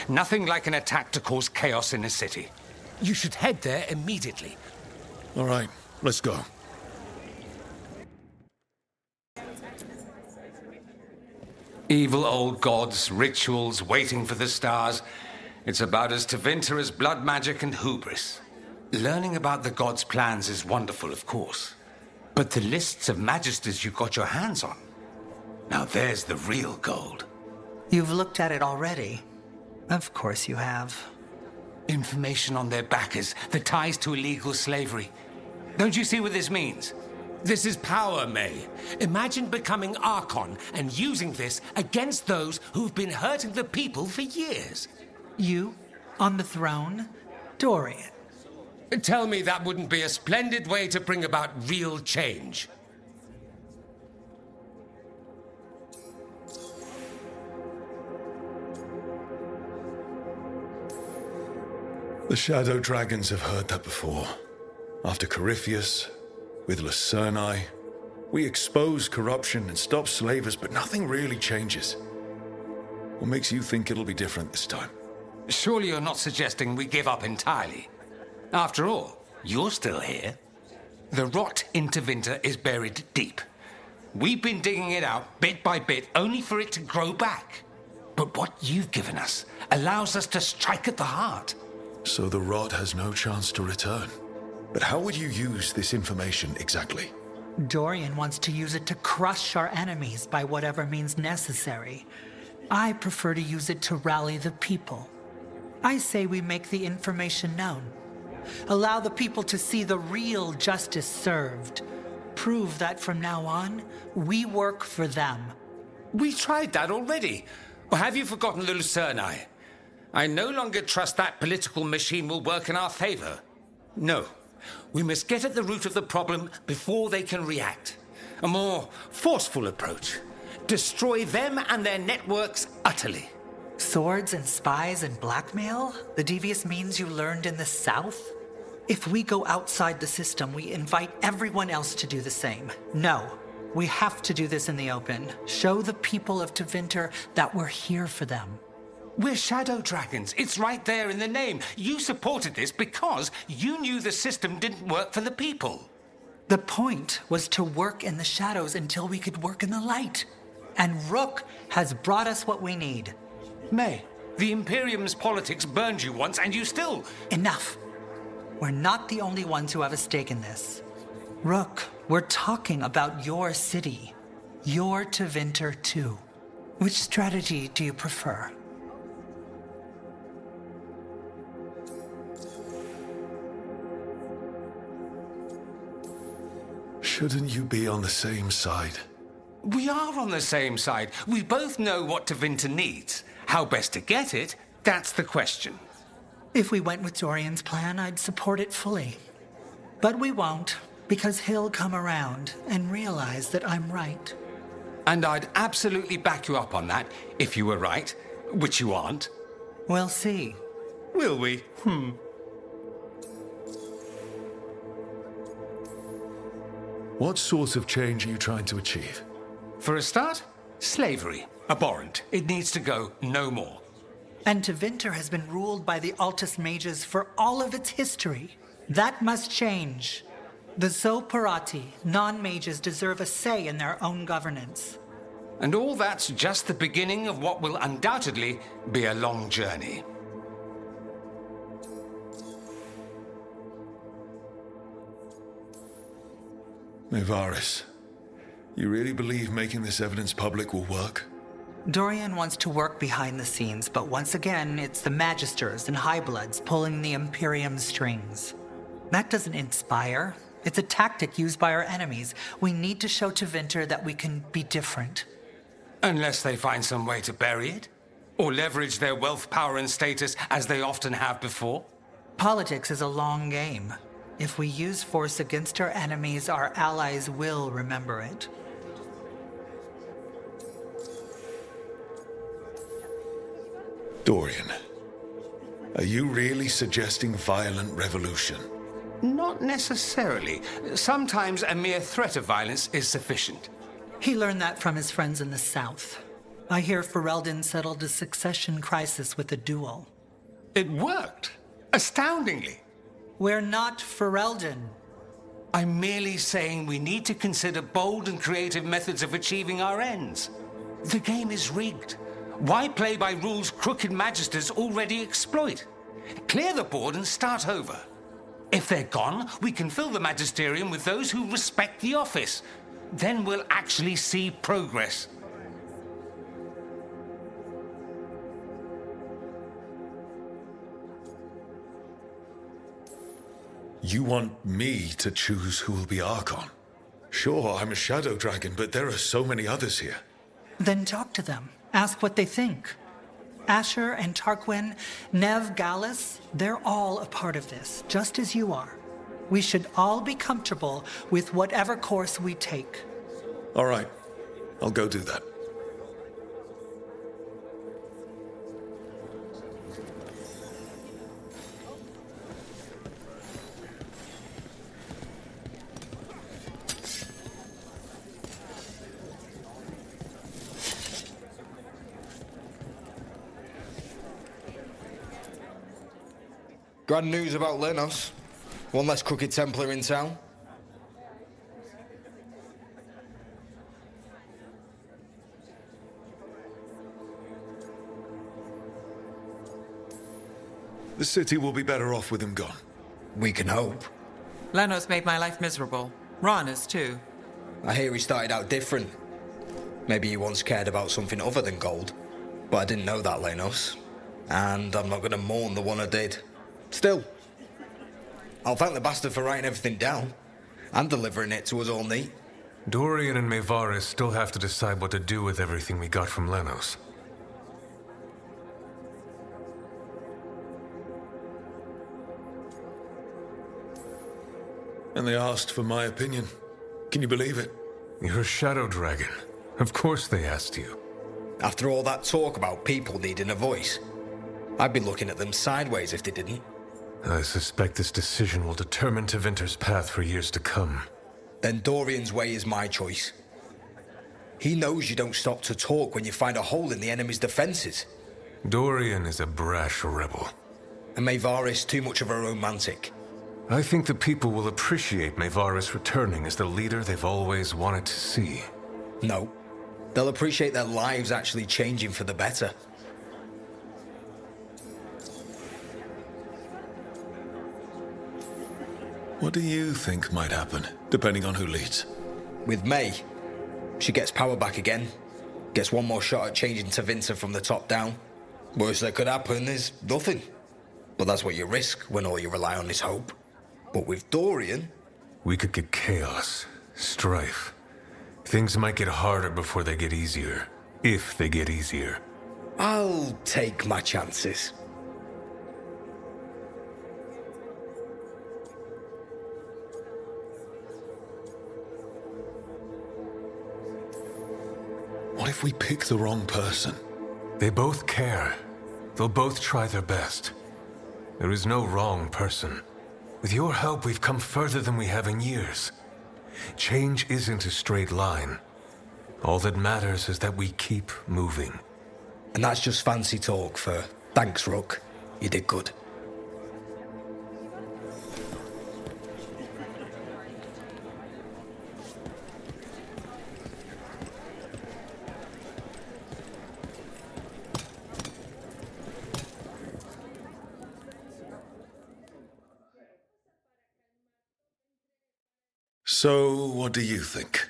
S2: Nothing like an attack to cause chaos in a city.
S4: You should head there immediately.
S5: All right, let's go.
S2: Evil old gods, rituals, waiting for the stars. It's about as Tevinter as blood magic and hubris. Learning about the gods' plans is wonderful, of course. But the lists of magisters you got your hands on, now there's the real gold.
S14: You've looked at it already. Of course you have.
S2: Information on their backers, the ties to illegal slavery. Don't you see what this means?
S4: This is power, May. Imagine becoming Archon and using this against those who've been hurting the people for years.
S14: You, on the throne, Dorian.
S4: Tell me that wouldn't be a splendid way to bring about real change.
S5: The Shadow Dragons have heard that before. After Corypheus, with Lucernai, we expose corruption and stop slavers, but nothing really changes. What makes you think it'll be different this time?
S2: Surely you're not suggesting we give up entirely. After all, you're still here. The rot in Tevinter is buried deep. We've been digging it out bit by bit, only for it to grow back. But what you've given us allows us to strike at the heart.
S5: So the rot has no chance to return. But how would you use this information exactly?
S14: Dorian wants to use it to crush our enemies by whatever means necessary. I prefer to use it to rally the people. I say we make the information known. Allow the people to see the real justice served. Prove that from now on, we work for them.
S2: We tried that already. Or have you forgotten the Lucernai? I no longer trust that political machine will work in our favor. No. We must get at the root of the problem before they can react. A more forceful approach. Destroy them and their networks utterly.
S14: Swords and spies and blackmail? The devious means you learned in the South? If we go outside the system, we invite everyone else to do the same. No. We have to do this in the open. Show the people of Tevinter that we're here for them.
S2: We're Shadow Dragons. It's right there in the name. You supported this because you knew the system didn't work for the people.
S14: The point was to work in the shadows until we could work in the light. And Rook has brought us what we need.
S2: May, the Imperium's politics burned you once and you still...
S14: Enough. We're not the only ones who have a stake in this. Rook, we're talking about your city. Your Tevinter too. Which strategy do you prefer?
S5: Shouldn't you be on the same side?
S2: We are on the same side. We both know what Tevinter needs. How best to get it, that's the question.
S14: If we went with Dorian's plan, I'd support it fully. But we won't, because he'll come around and realize that I'm right.
S2: And I'd absolutely back you up on that, if you were right, which you aren't.
S14: We'll see.
S2: Will we?
S5: What sort of change are you trying to achieve?
S2: For a start, slavery. Abhorrent. It needs to go no more.
S14: And Tevinter has been ruled by the Altus Mages for all of its history. That must change. The Zoparati, non-mages, deserve a say in their own governance.
S2: And all that's just the beginning of what will undoubtedly be a long journey.
S5: Nevaris, you really believe making this evidence public will work?
S14: Dorian wants to work behind the scenes, but once again, it's the Magisters and Highbloods pulling the Imperium's strings. That doesn't inspire. It's a tactic used by our enemies. We need to show Tevinter that we can be different.
S2: Unless they find some way to bury it? Or leverage their wealth, power, and status as they often have before?
S14: Politics is a long game. If we use force against our enemies, our allies will remember it.
S5: Dorian, are you really suggesting violent revolution?
S2: Not necessarily. Sometimes a mere threat of violence is sufficient.
S14: He learned that from his friends in the South. I hear Ferelden settled a succession crisis with a duel.
S2: It worked. Astoundingly.
S14: We're not Ferelden.
S2: I'm merely saying we need to consider bold and creative methods of achieving our ends. The game is rigged. Why play by rules crooked magisters already exploit? Clear the board and start over. If they're gone, we can fill the magisterium with those who respect the office. Then we'll actually see progress.
S5: You want me to choose who will be Archon? Sure, I'm a shadow dragon, but there are so many others here.
S14: Then talk to them. Ask what they think. Asher and Tarquin, Nev, Gallus, they're all a part of this, just as you are. We should all be comfortable with whatever course we take.
S5: All right, I'll go do that.
S15: Grand news about Lenos. One less crooked Templar in town.
S5: The city will be better off with him gone.
S15: We can hope.
S11: Lenos made my life miserable. Rana's too.
S15: I hear he started out different. Maybe he once cared about something other than gold. But I didn't know that, Lenos. And I'm not going to mourn the one I did. Still, I'll thank the bastard for writing everything down and delivering it to us all neat.
S16: Dorian and Maevaris still have to decide what to do with everything we got from Lenos.
S5: And they asked for my opinion. Can you believe it?
S16: You're a shadow dragon. Of course they asked you.
S15: After all that talk about people needing a voice, I'd be looking at them sideways if they didn't.
S16: I suspect this decision will determine Tevinter's path for years to come.
S15: Then Dorian's way is my choice. He knows you don't stop to talk when you find a hole in the enemy's defenses.
S16: Dorian is a brash rebel.
S15: And Maevaris too much of a romantic.
S16: I think the people will appreciate Maevaris returning as the leader they've always wanted to see.
S15: No. They'll appreciate their lives actually changing for the better.
S5: What do you think might happen, depending on who leads?
S15: With May, she gets power back again. Gets one more shot at changing Tevinter from the top down. Worst that could happen is nothing. But that's what you risk when all you rely on is hope. But with Dorian...
S16: We could get chaos, strife. Things might get harder before they get easier. If they get easier.
S15: I'll take my chances.
S5: What if we pick the wrong person?
S16: They both care. They'll both try their best. There is no wrong person. With your help, we've come further than we have in years. Change isn't a straight line. All that matters is that we keep moving.
S15: And that's just fancy talk for thanks, Rook. You did good.
S5: So, what do you think?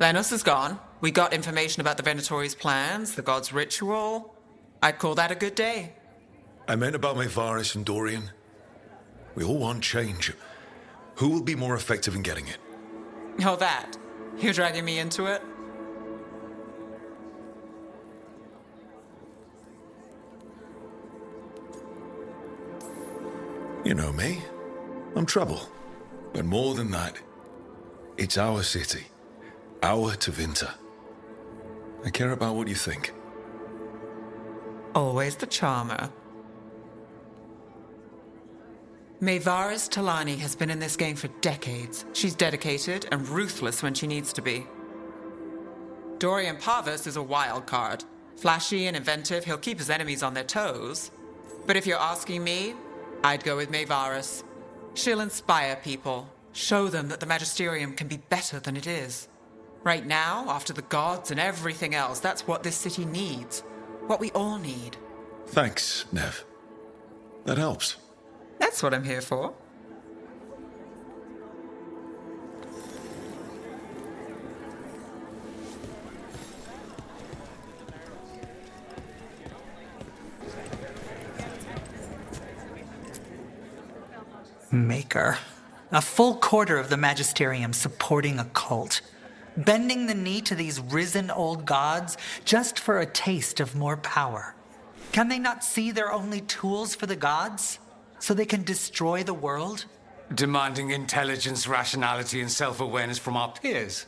S11: Lenos is gone. We got information about the Venatori's plans, the god's ritual. I'd call that a good day.
S5: I meant about Maevaris and Dorian. We all want change. Who will be more effective in getting it?
S11: Oh, that. You're dragging me into it?
S5: You know me. I'm trouble. But more than that, it's our city. Our Tevinter. I care about what you think.
S11: Always the charmer. Maevaris Talani has been in this game for decades. She's dedicated and ruthless when she needs to be. Dorian Parvis is a wild card. Flashy and inventive, he'll keep his enemies on their toes. But if you're asking me, I'd go with Maevaris. She'll inspire people, show them that the Magisterium can be better than it is. Right now, after the gods and everything else, that's what this city needs. What we all need.
S5: Thanks, Nev. That helps.
S11: That's what I'm here for.
S14: Maker. A full quarter of the Magisterium supporting a cult. Bending the knee to these risen old gods just for a taste of more power. Can they not see they're only tools for the gods? So they can destroy the world?
S2: Demanding intelligence, rationality, and self-awareness from our peers.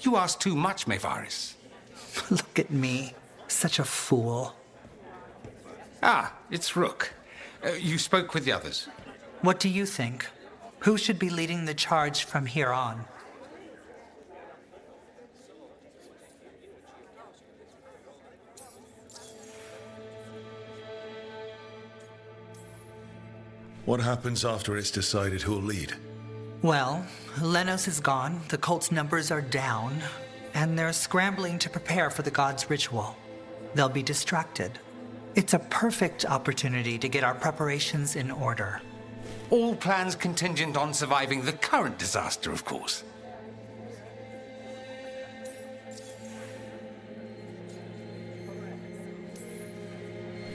S2: You ask too much, Mevaris.
S14: Look at me. Such a fool.
S2: Ah, it's Rook. You spoke with the others.
S14: What do you think? Who should be leading the charge from here on?
S5: What happens after it's decided who'll lead?
S14: Well, Lenos is gone, the cult's numbers are down, and they're scrambling to prepare for the god's ritual. They'll be distracted. It's a perfect opportunity to get our preparations in order.
S2: All plans contingent on surviving the current disaster, of course.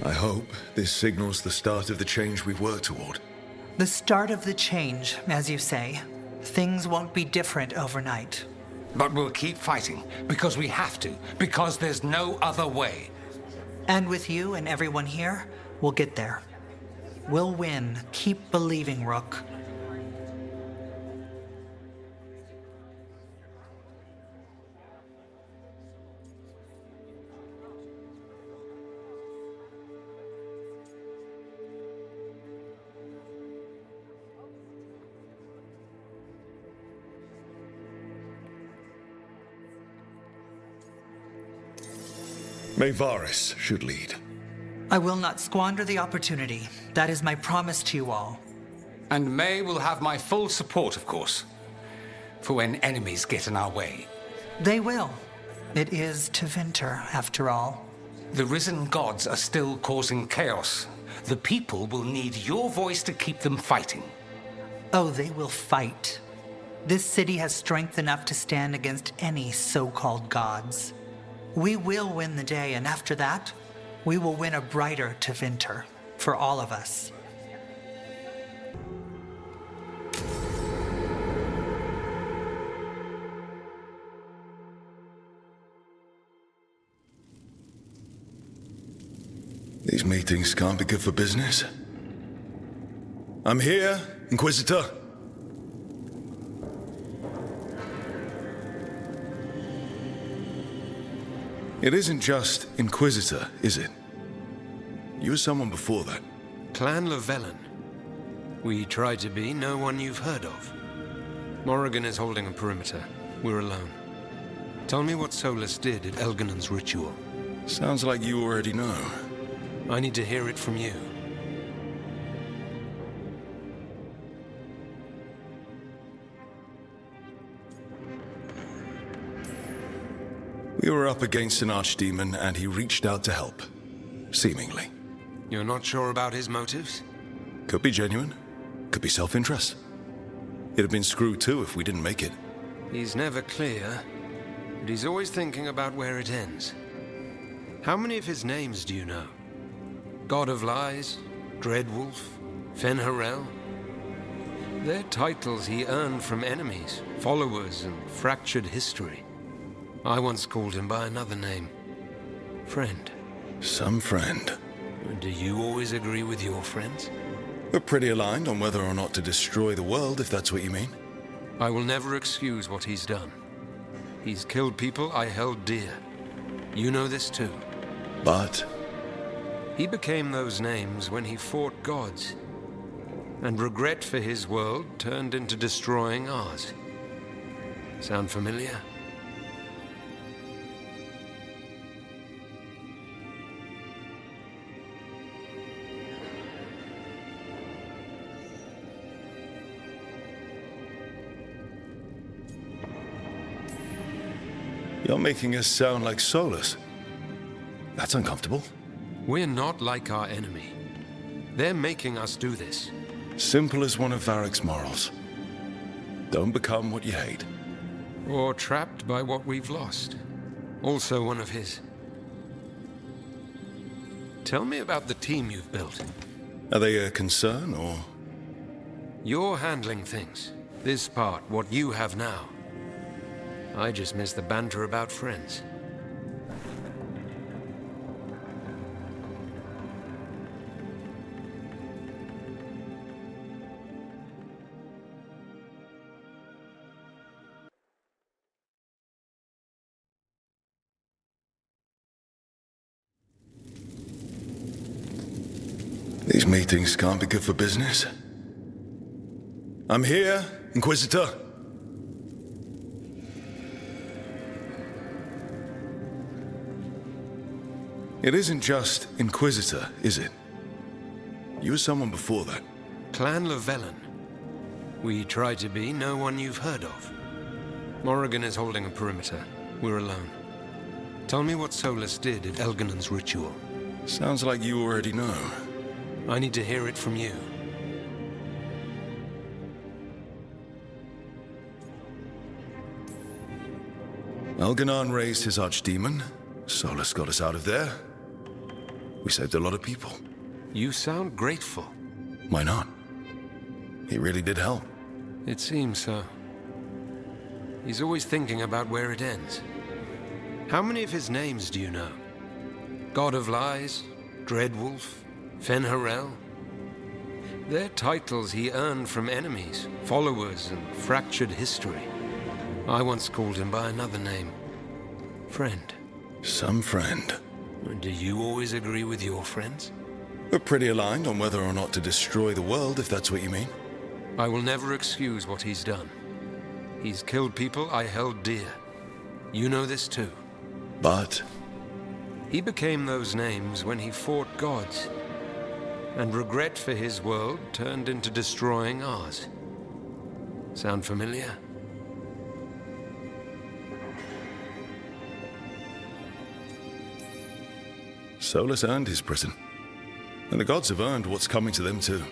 S5: I hope this signals the start of the change we've worked toward.
S14: The start of the change, as you say. Things won't be different overnight.
S2: But we'll keep fighting, because we have to, because there's no other way.
S14: And with you and everyone here, we'll get there. We'll win. Keep believing, Rook.
S5: Mevaris should lead.
S14: I will not squander the opportunity. That is my promise to you all.
S2: And May will have my full support, of course, for when enemies get in our way.
S14: They will. It is Tevinter, after all.
S2: The risen gods are still causing chaos. The people will need your voice to keep them fighting.
S14: Oh, they will fight. This city has strength enough to stand against any so-called gods. We will win the day, and after that, we will win a brighter Tevinter for all of us.
S5: These meetings can't be good for business. I'm here, Inquisitor. It isn't just Inquisitor, is it? You were someone before that.
S1: Clan Llewellyn. We tried to be no one you've heard of. Morrigan is holding a perimeter. We're alone. Tell me what Solus did at Elganon's ritual.
S5: Sounds like you already know.
S1: I need to hear it from you.
S5: We were up against an archdemon, and he reached out to help. Seemingly.
S1: You're not sure about his motives?
S5: Could be genuine. Could be self-interest. It'd have been screwed too if we didn't make it.
S1: He's never clear, but he's always thinking about where it ends. How many of his names do you know? God of Lies, Dreadwolf, Fen'Harel? They're titles he earned from enemies, followers, and fractured history. I once called him by another name. Friend.
S5: Some friend.
S1: Do you always agree with your friends?
S5: We're pretty aligned on whether or not to destroy the world, if that's what you mean.
S1: I will never excuse what he's done. He's killed people I held dear. You know this too.
S5: But?
S1: He became those names when he fought gods. And regret for his world turned into destroying ours. Sound familiar?
S5: You're making us sound like Solus. That's uncomfortable.
S1: We're not like our enemy. They're making us do this.
S5: Simple as one of Varric's morals. Don't become what you hate.
S1: Or trapped by what we've lost. Also one of his. Tell me about the team you've built.
S5: Are they a concern, or...?
S17: You're handling things. This part, what you have now. I just miss the banter about friends.
S5: These meetings can't be good for business. I'm here, Inquisitor. It isn't just Inquisitor, is it? You were someone before that.
S17: Clan Llewellyn. We try to be no one you've heard of. Morrigan is holding a perimeter. We're alone. Tell me what Solus did at Elganon's ritual.
S5: Sounds like you already know.
S17: I need to hear it from you.
S5: Elganon raised his archdemon. Solus got us out of there. We saved a lot of people.
S17: You sound grateful.
S5: Why not? He really did help.
S17: It seems so. He's always thinking about where it ends. How many of his names do you know? God of Lies, Dreadwolf, Fen'Harel? They're titles he earned from enemies, followers, and fractured history. I once called him by another name. Friend.
S5: Some friend.
S17: Do you always agree with your friends?
S5: We're pretty aligned on whether or not to destroy the world, if that's what you mean.
S17: I will never excuse what he's done. He's killed people I held dear. You know this too.
S5: But?
S17: He became those names when he fought gods. And regret for his world turned into destroying ours. Sound familiar?
S5: Solus earned his prison. And the gods have earned what's coming to them too.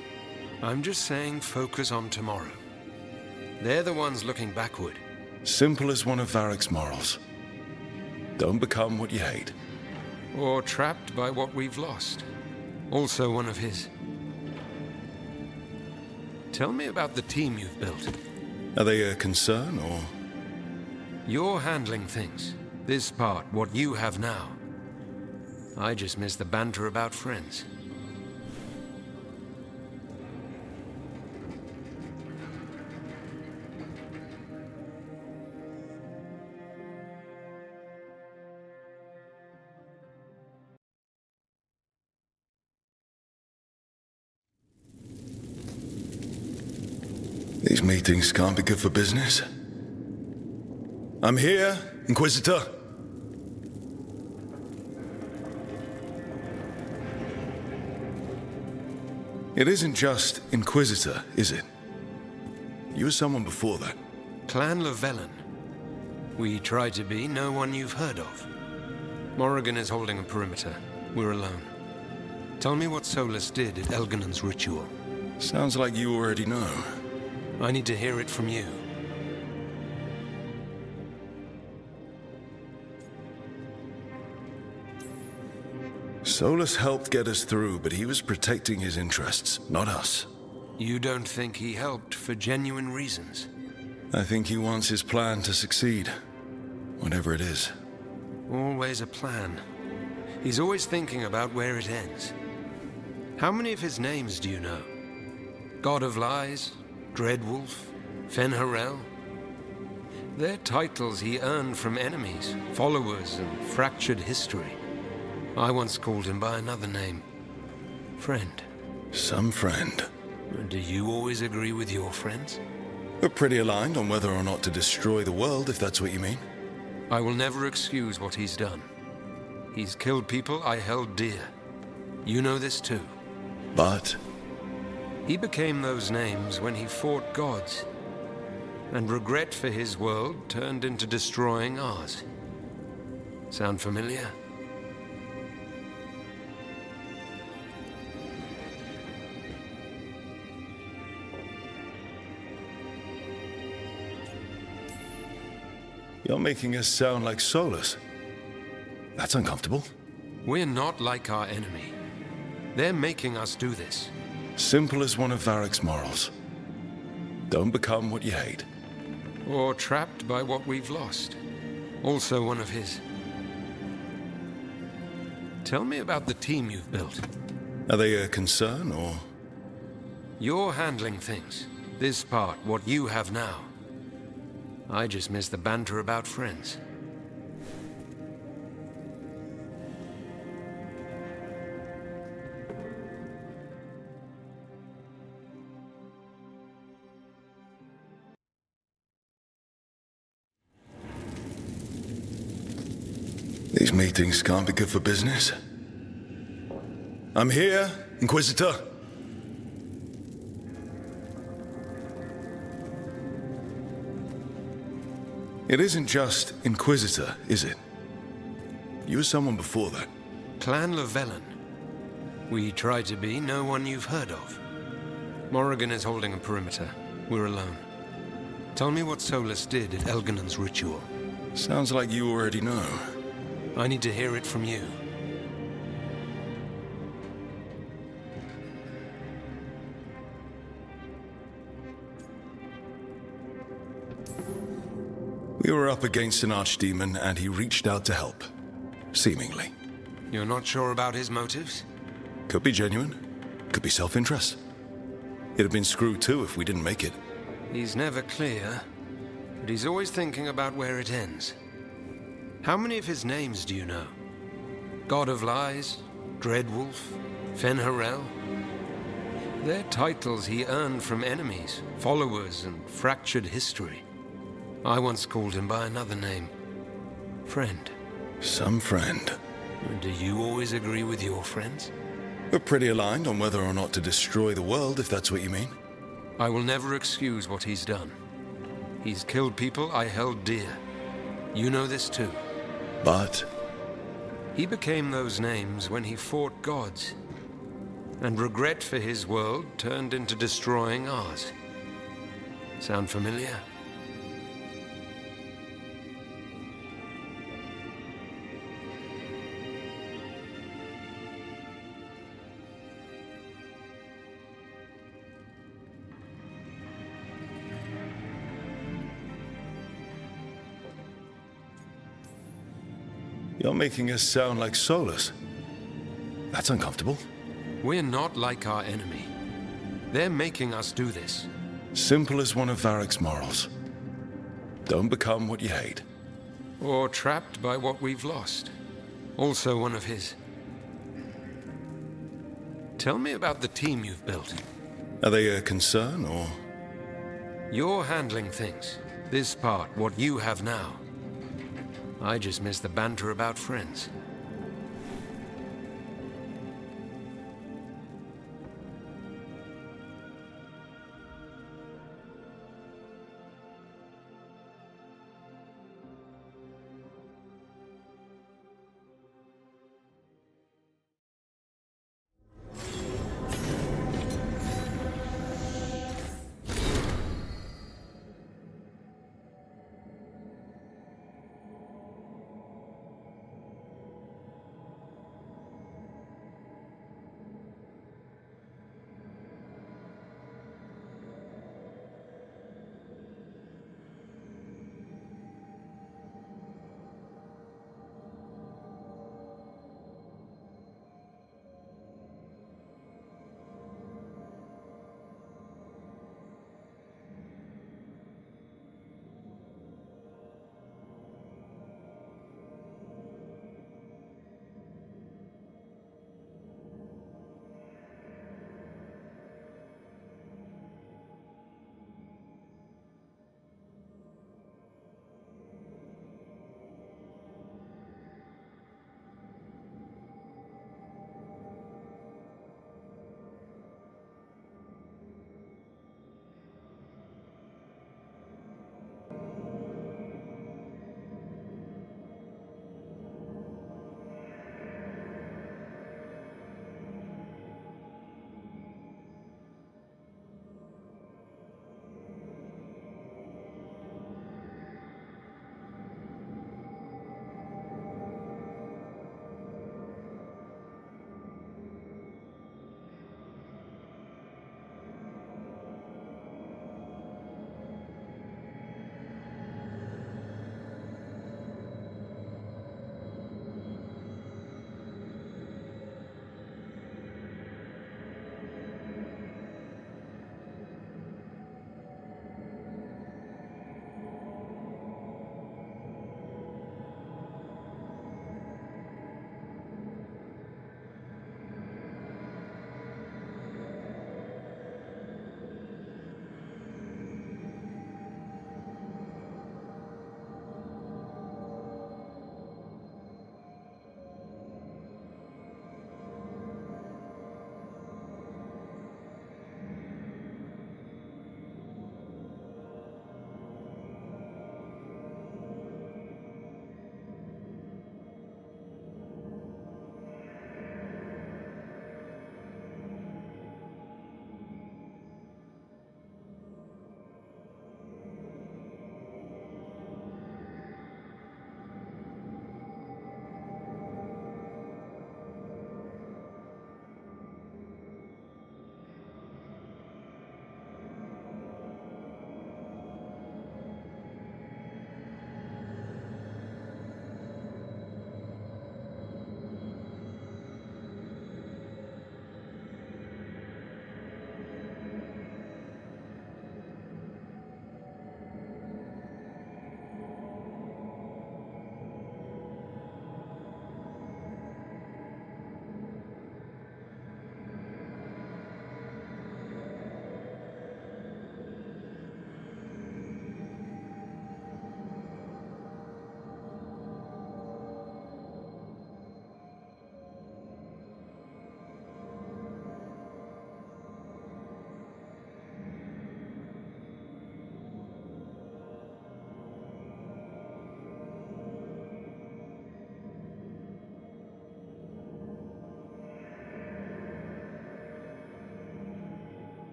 S17: I'm just saying focus on tomorrow. They're the ones looking backward.
S5: Simple as one of Varric's morals. Don't become what you hate.
S17: Or trapped by what we've lost. Also one of his. Tell me about the team you've built.
S5: Are they a concern, or...?
S17: You're handling things. This part, what you have now. I just miss the banter about friends.
S5: These meetings can't be good for business. I'm here, Inquisitor. It isn't just Inquisitor, is it? You were someone before that.
S17: Clan Llewellyn. We try to be no one you've heard of. Morrigan is holding a perimeter. We're alone. Tell me what Solus did at Elganon's ritual.
S5: Sounds like you already know.
S17: I need to hear it from you.
S5: Solus helped get us through, but he was protecting his interests, not us.
S17: You don't think he helped for genuine reasons?
S5: I think he wants his plan to succeed, whatever it is.
S17: Always a plan. He's always thinking about where it ends. How many of his names do you know? God of Lies, Dreadwolf, Fen'Harel? They're titles he earned from enemies, followers, and fractured history. I once called him by another name. Friend.
S5: Some friend.
S17: Do you always agree with your friends?
S5: We're pretty aligned on whether or not to destroy the world, if that's what you mean.
S17: I will never excuse what he's done. He's killed people I held dear. You know this too.
S5: But?
S17: He became those names when he fought gods. And regret for his world turned into destroying ours. Sound familiar?
S5: You're making us sound like Solus. That's uncomfortable.
S17: We're not like our enemy. They're making us do this.
S5: Simple as one of Varric's morals. Don't become what you hate.
S17: Or trapped by what we've lost. Also one of his. Tell me about the team you've built.
S5: Are they a concern, or...?
S17: You're handling things. This part, what you have now. I just miss the banter about friends.
S5: These meetings can't be good for business. I'm here, Inquisitor. It isn't just Inquisitor, is it? You were someone before that.
S17: Clan Llewellyn. We try to be no one you've heard of. Morrigan is holding a perimeter. We're alone. Tell me what Solus did at Elganon's ritual.
S5: Sounds like you already know.
S17: I need to hear it from you.
S5: We were up against an archdemon, and he reached out to help. Seemingly.
S17: You're not sure about his motives?
S5: Could be genuine. Could be self-interest. It'd have been screwed too if we didn't make it.
S17: He's never clear, but he's always thinking about where it ends. How many of his names do you know? God of Lies, Dreadwolf, Fen'Harel? They're titles he earned from enemies, followers, and fractured history. I once called him by another name. Friend.
S5: Some friend.
S17: Do you always agree with your friends?
S5: We're pretty aligned on whether or not to destroy the world, if that's what you mean.
S17: I will never excuse what he's done. He's killed people I held dear. You know this too.
S5: But...
S17: he became those names when he fought gods. And regret for his world turned into destroying ours. Sound familiar?
S5: You're making us sound like Solus. That's uncomfortable.
S17: We're not like our enemy. They're making us do this.
S5: Simple as one of Varric's morals. Don't become what you hate.
S17: Or trapped by what we've lost. Also one of his. Tell me about the team you've built.
S5: Are they a concern, or...?
S17: You're handling things. This part, what you have now. I just miss the banter about friends.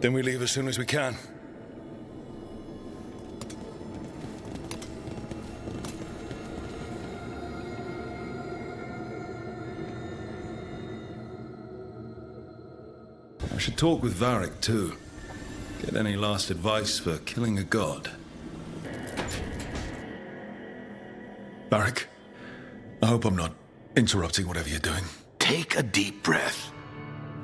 S5: Then we leave as soon as we can. I should talk with Varric too. Get any last advice for killing a god. Varric, I hope I'm not interrupting whatever you're doing.
S18: Take a deep breath.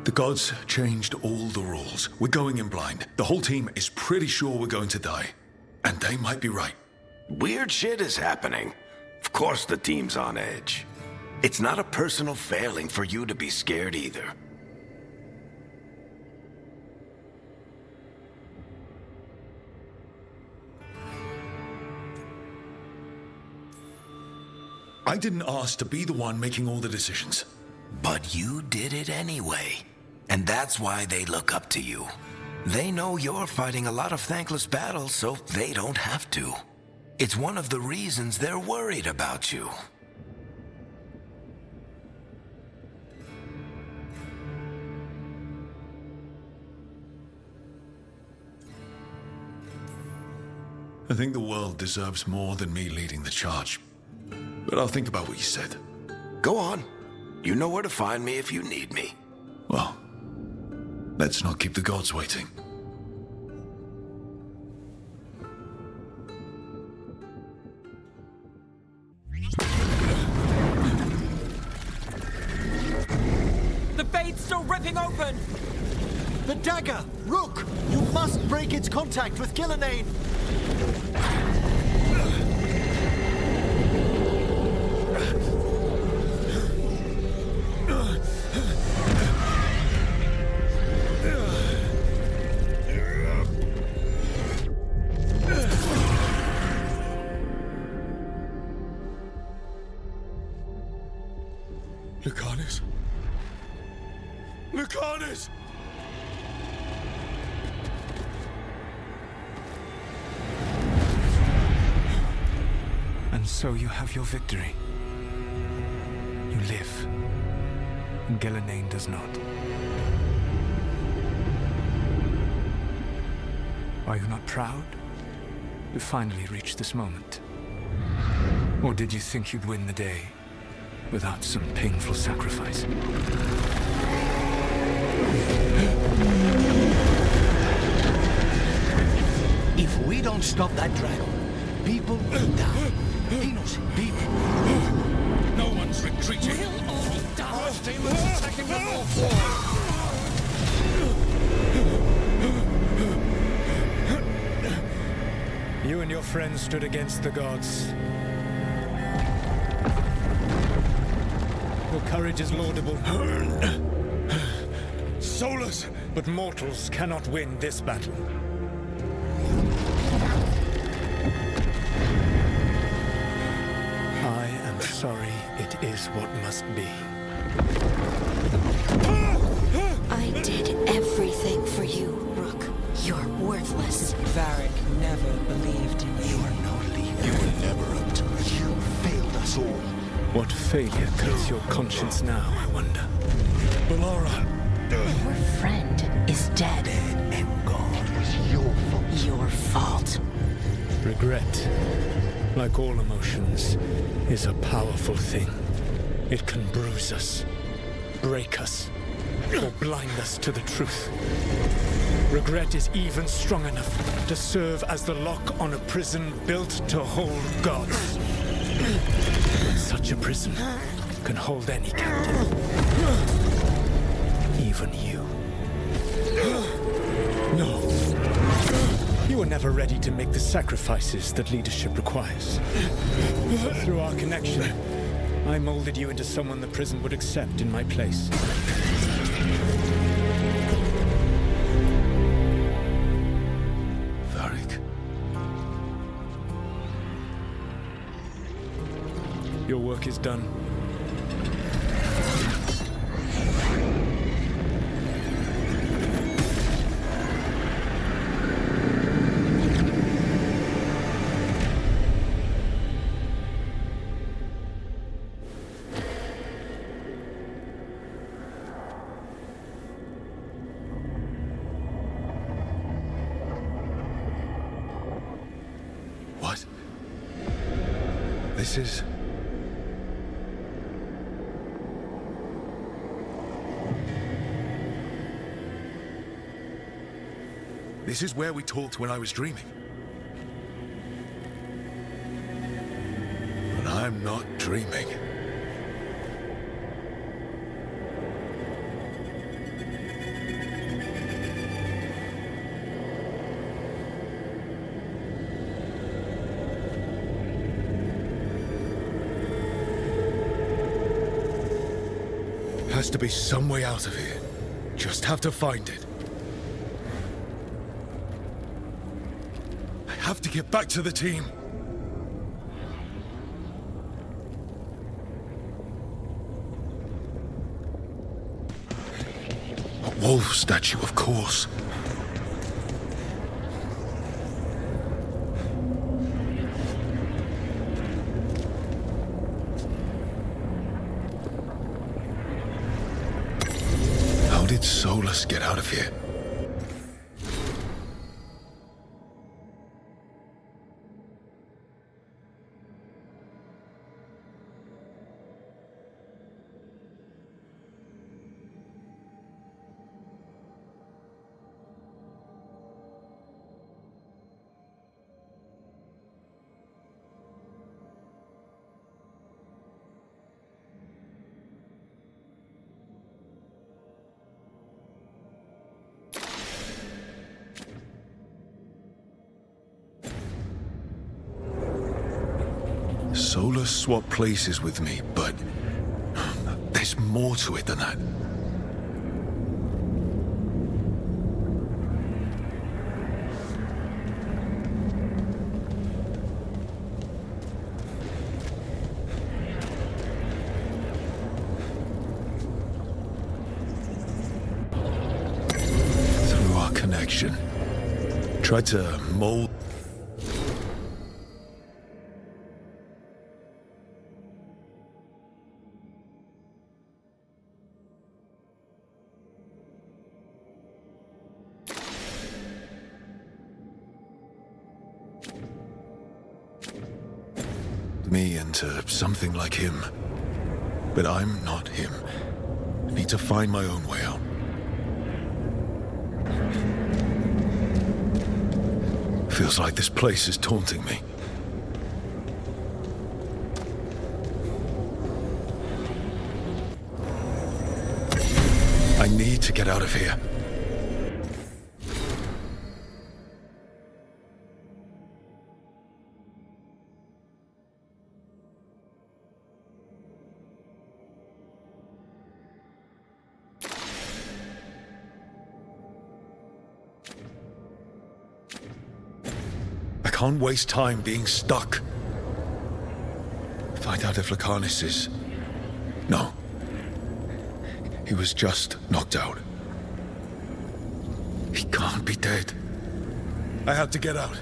S5: The gods changed all the rules. We're going in blind. The whole team is pretty sure we're going to die. And they might be right.
S18: Weird shit is happening. Of course the team's on edge. It's not a personal failing for you to be scared either.
S5: I didn't ask to be the one making all the decisions.
S18: But you did it anyway. And that's why they look up to you. They know you're fighting a lot of thankless battles, so they don't have to. It's one of the reasons they're worried about you.
S5: I think the world deserves more than me leading the charge. But I'll think about what you said.
S18: Go on. You know where to find me if you need me.
S5: Well, let's not keep the gods waiting.
S11: The bait's still ripping open!
S7: The dagger! Rook! You must break its contact with Gillenane!
S5: Lucanus? Lucanus!
S12: And so you have your victory. You live. And Gillenane does not. Are you not proud to finally reach this moment? Or did you think you'd win the day without some painful sacrifice?
S18: If we don't stop that dragon, people will die. Innocent people.
S13: No one's retreating.
S11: We'll all die. Demons attacking the North Wall.
S12: You and your friends stood against the gods. Your courage is laudable.
S5: Solus!
S12: But mortals cannot win this battle. I am sorry, it is what must be.
S3: I did everything for you, Rook. You're worthless.
S11: Varric never believed in you.
S18: You are no leader. You were never up to it. You failed us all.
S12: What failure cuts your conscience now, I wonder?
S5: Balara!
S3: Your friend is dead.
S18: And God was your fault.
S3: Your fault.
S12: Regret, like all emotions, is a powerful thing. It can bruise us, break us, or blind us to the truth. Regret is even strong enough to serve as the lock on a prison built to hold gods. Such a prison can hold any captive. Even you. No. You were never ready to make the sacrifices that leadership requires. But through our connection, I molded you into someone the prison would accept in my place.
S5: Varric.
S12: Your work is done.
S5: this is? This is where we talked when I was dreaming. But I'm not dreaming. Has to be some way out of here. Just have to find it. I have to get back to the team. A wolf statue, of course. How did Solus get out of here? Solus swapped places with me, but there's more to it than that. Through our connection, tried to mold me into something like him. But I'm not him. I need to find my own way out. Feels like this place is taunting me. I need to get out of here. I can't waste time being stuck. Find out if Lacanis is... No. He was just knocked out. He can't be dead. I have to get out.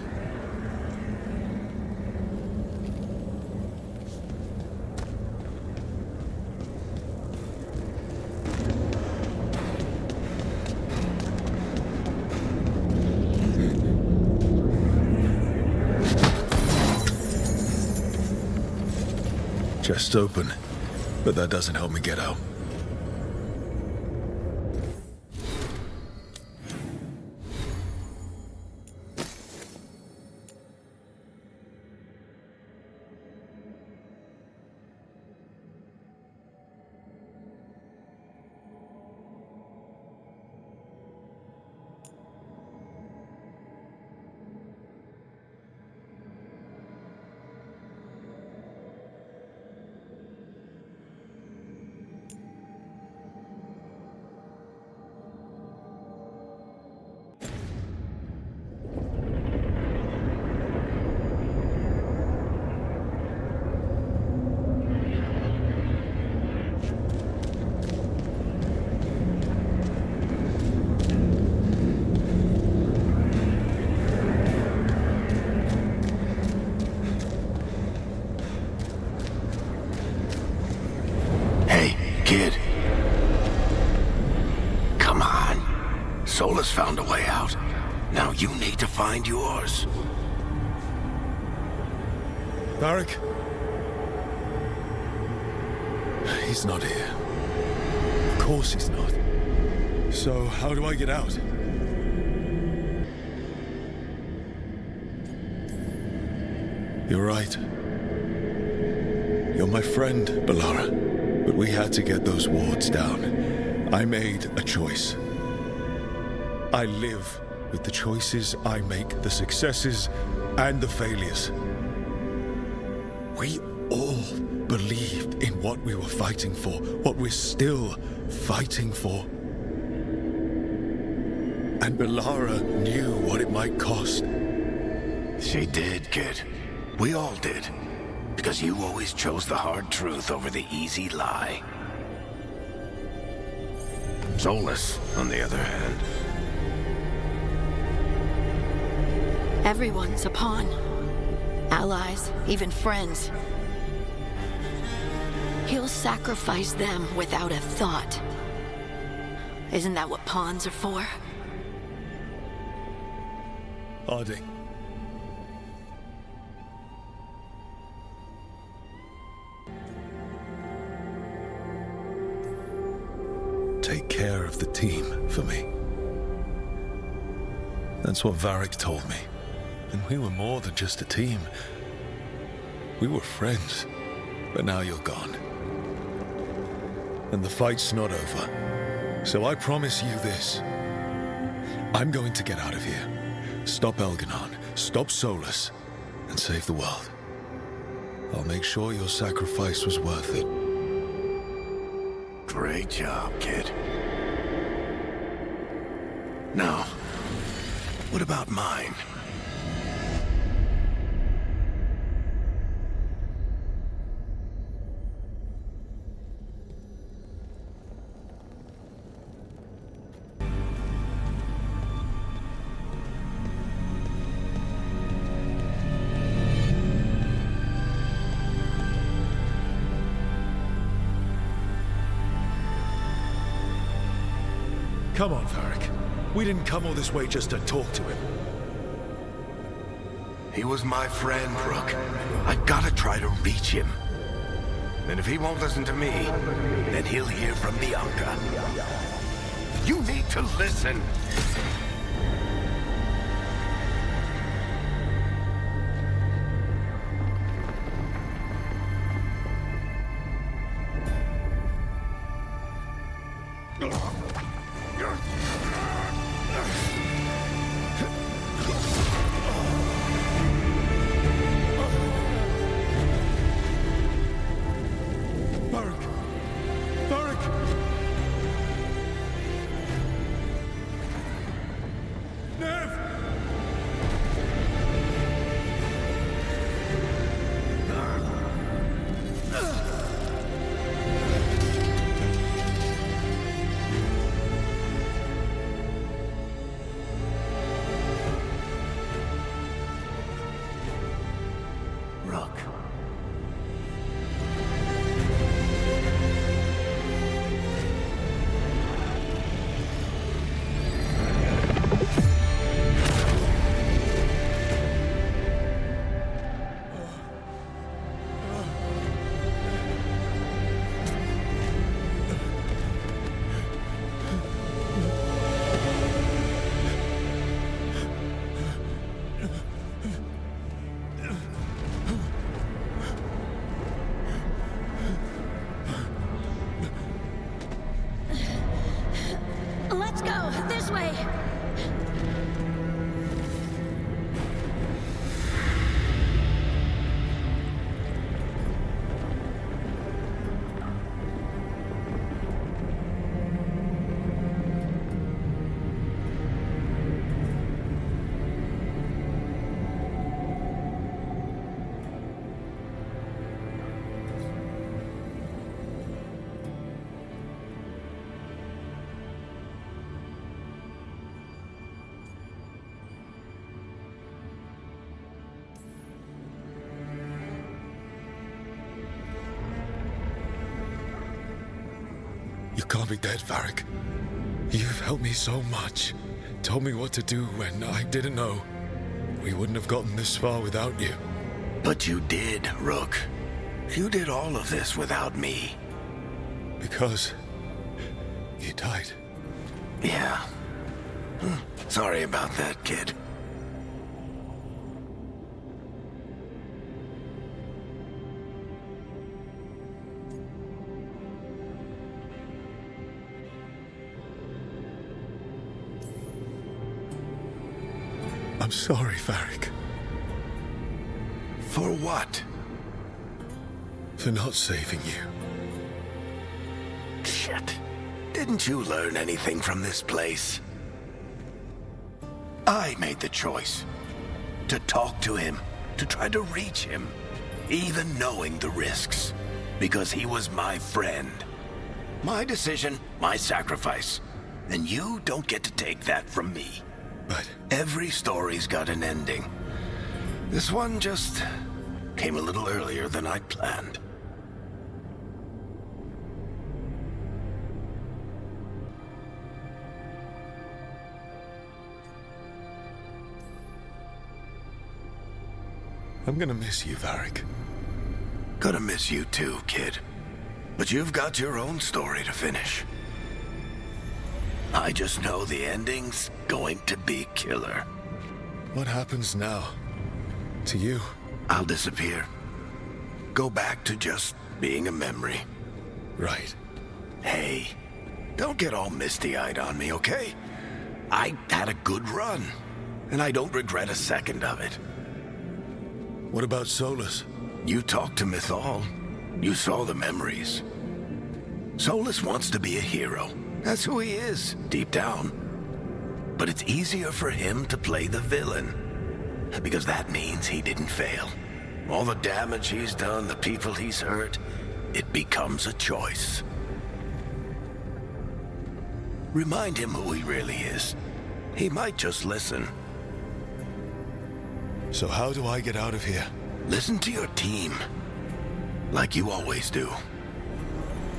S5: Chest's open, but that doesn't help me get out. Kid. Come on. Solus found a way out. Now you need to find yours. Varric, He's not here. Of course he's not. So, how do I get out? You're right. You're my friend, Balara. But we had to get those wards down. I made a choice. I live with the choices I make, the successes and the failures. We all believed in what we were fighting for, what we're still fighting for. And Balara knew what it might cost.
S18: She did, kid. We all did. Because you always chose the hard truth over the easy lie. Solus, on the other hand.
S3: Everyone's a pawn. Allies, even friends. He'll sacrifice them without a thought. Isn't that what pawns are for?
S5: Harding. Take care of the team for me. That's what Varric told me. And we were more than just a team. We were friends. But now you're gone. And the fight's not over. So I promise you this. I'm going to get out of here. Stop Elganon, stop Solus, and save the world. I'll make sure your sacrifice was worth it.
S18: Great job, kid. Now, what about mine?
S5: Come on, Varric. We didn't come all this way just to talk to him.
S18: He was my friend, Rook. I gotta try to reach him. And if he won't listen to me, then he'll hear from Bianca. You need to listen.
S3: Let's go, this way.
S5: You can't be dead, Varric. You've helped me so much. Told me what to do when I didn't know. We wouldn't have gotten this far without you.
S18: But you did, Rook. You did all of this without me.
S5: Because you died.
S18: Yeah. Sorry about that, kid.
S5: I'm sorry, Varric.
S18: For what?
S5: For not saving you.
S18: Shit. Didn't you learn anything from this place? I made the choice. To talk to him, to try to reach him, even knowing the risks. Because he was my friend. My decision, my sacrifice. And you don't get to take that from me.
S5: But
S18: every story's got an ending. This one just came a little earlier than I'd planned.
S5: I'm gonna miss you, Varric.
S18: Gonna miss you too, kid. But you've got your own story to finish. I just know the ending's going to be killer.
S5: What happens now? To you?
S18: I'll disappear. Go back to just being a memory.
S5: Right.
S18: Hey, don't get all misty-eyed on me, okay? I had a good run, and I don't regret a second of it.
S5: What about Solus?
S18: You talked to Mythal. You saw the memories. Solus wants to be a hero. That's who he is, deep down. But it's easier for him to play the villain, because that means he didn't fail. All the damage he's done, the people he's hurt, it becomes a choice. Remind him who he really is. He might just listen.
S5: So how do I get out of here?
S18: Listen to your team, like you always do.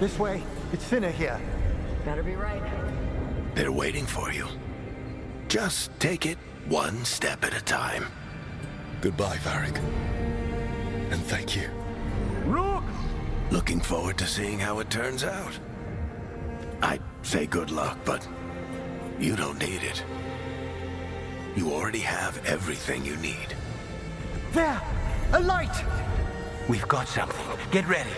S7: This way. It's thinner here.
S3: Better be right.
S18: They're waiting for you. Just take it one step at a time.
S5: Goodbye, Varric. And thank you.
S18: Rook! Looking forward to seeing how it turns out. I'd say good luck, but you don't need it. You already have everything you need.
S7: There! A light!
S8: We've got something. Get ready.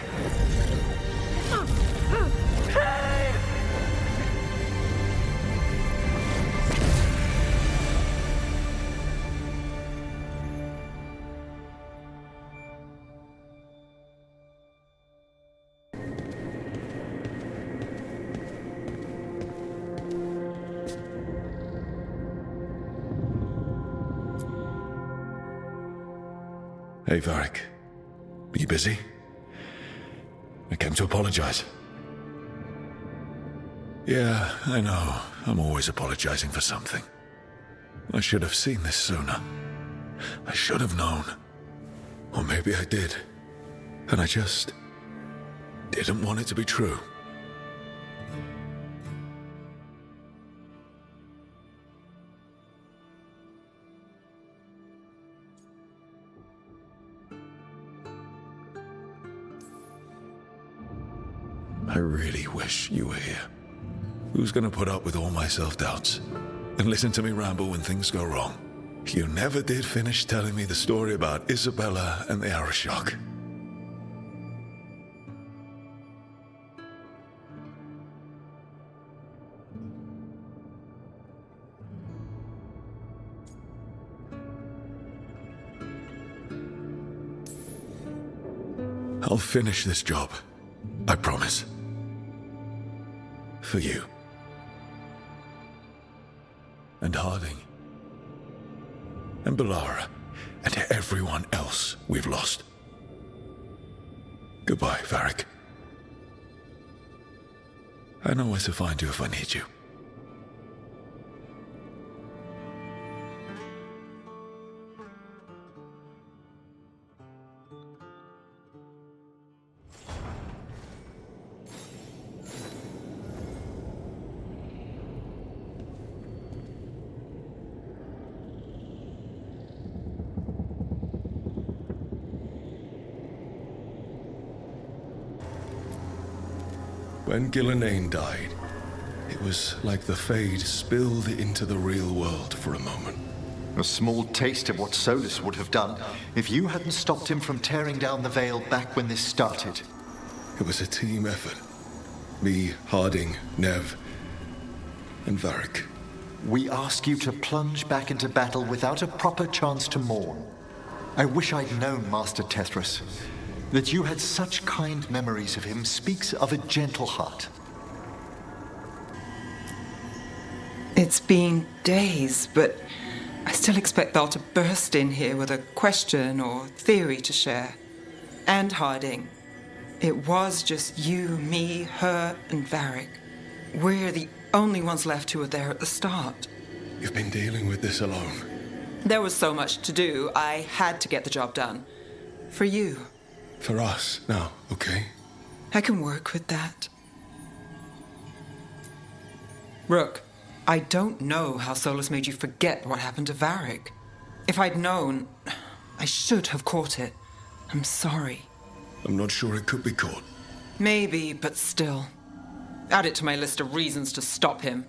S5: Hey, Varric. Are you busy? I came to apologize. Yeah, I know. I'm always apologizing for something. I should have seen this sooner. I should have known. Or maybe I did. And I just didn't want it to be true. I really wish you were here. Who's gonna put up with all my self-doubts? And listen to me ramble when things go wrong? You never did finish telling me the story about Isabella and the Arashock. I'll finish this job. I promise. For you. And Harding. And Bellara. And to everyone else we've lost. Goodbye, Varric. I know where to find you if I need you. When Gillenane died, it was like the Fade spilled into the real world for a moment.
S7: A small taste of what Solus would have done if you hadn't stopped him from tearing down the Veil back when this started.
S5: It was a team effort. Me, Harding, Nev, and Varric.
S7: We ask you to plunge back into battle without a proper chance to mourn. I wish I'd known Master Tethras. That you had such kind memories of him speaks of a gentle heart.
S11: It's been days, but I still expect Val to burst in here with a question or theory to share. And Harding. It was just you, me, her, and Varric. We're the only ones left who were there at the start.
S5: You've been dealing with this alone.
S11: There was so much to do, I had to get the job done. For you.
S5: For us, now, okay?
S11: I can work with that. Rook, I don't know how Solus made you forget what happened to Varric. If I'd known, I should have caught it. I'm sorry.
S5: I'm not sure it could be caught.
S11: Maybe, but still. Add it to my list of reasons to stop him.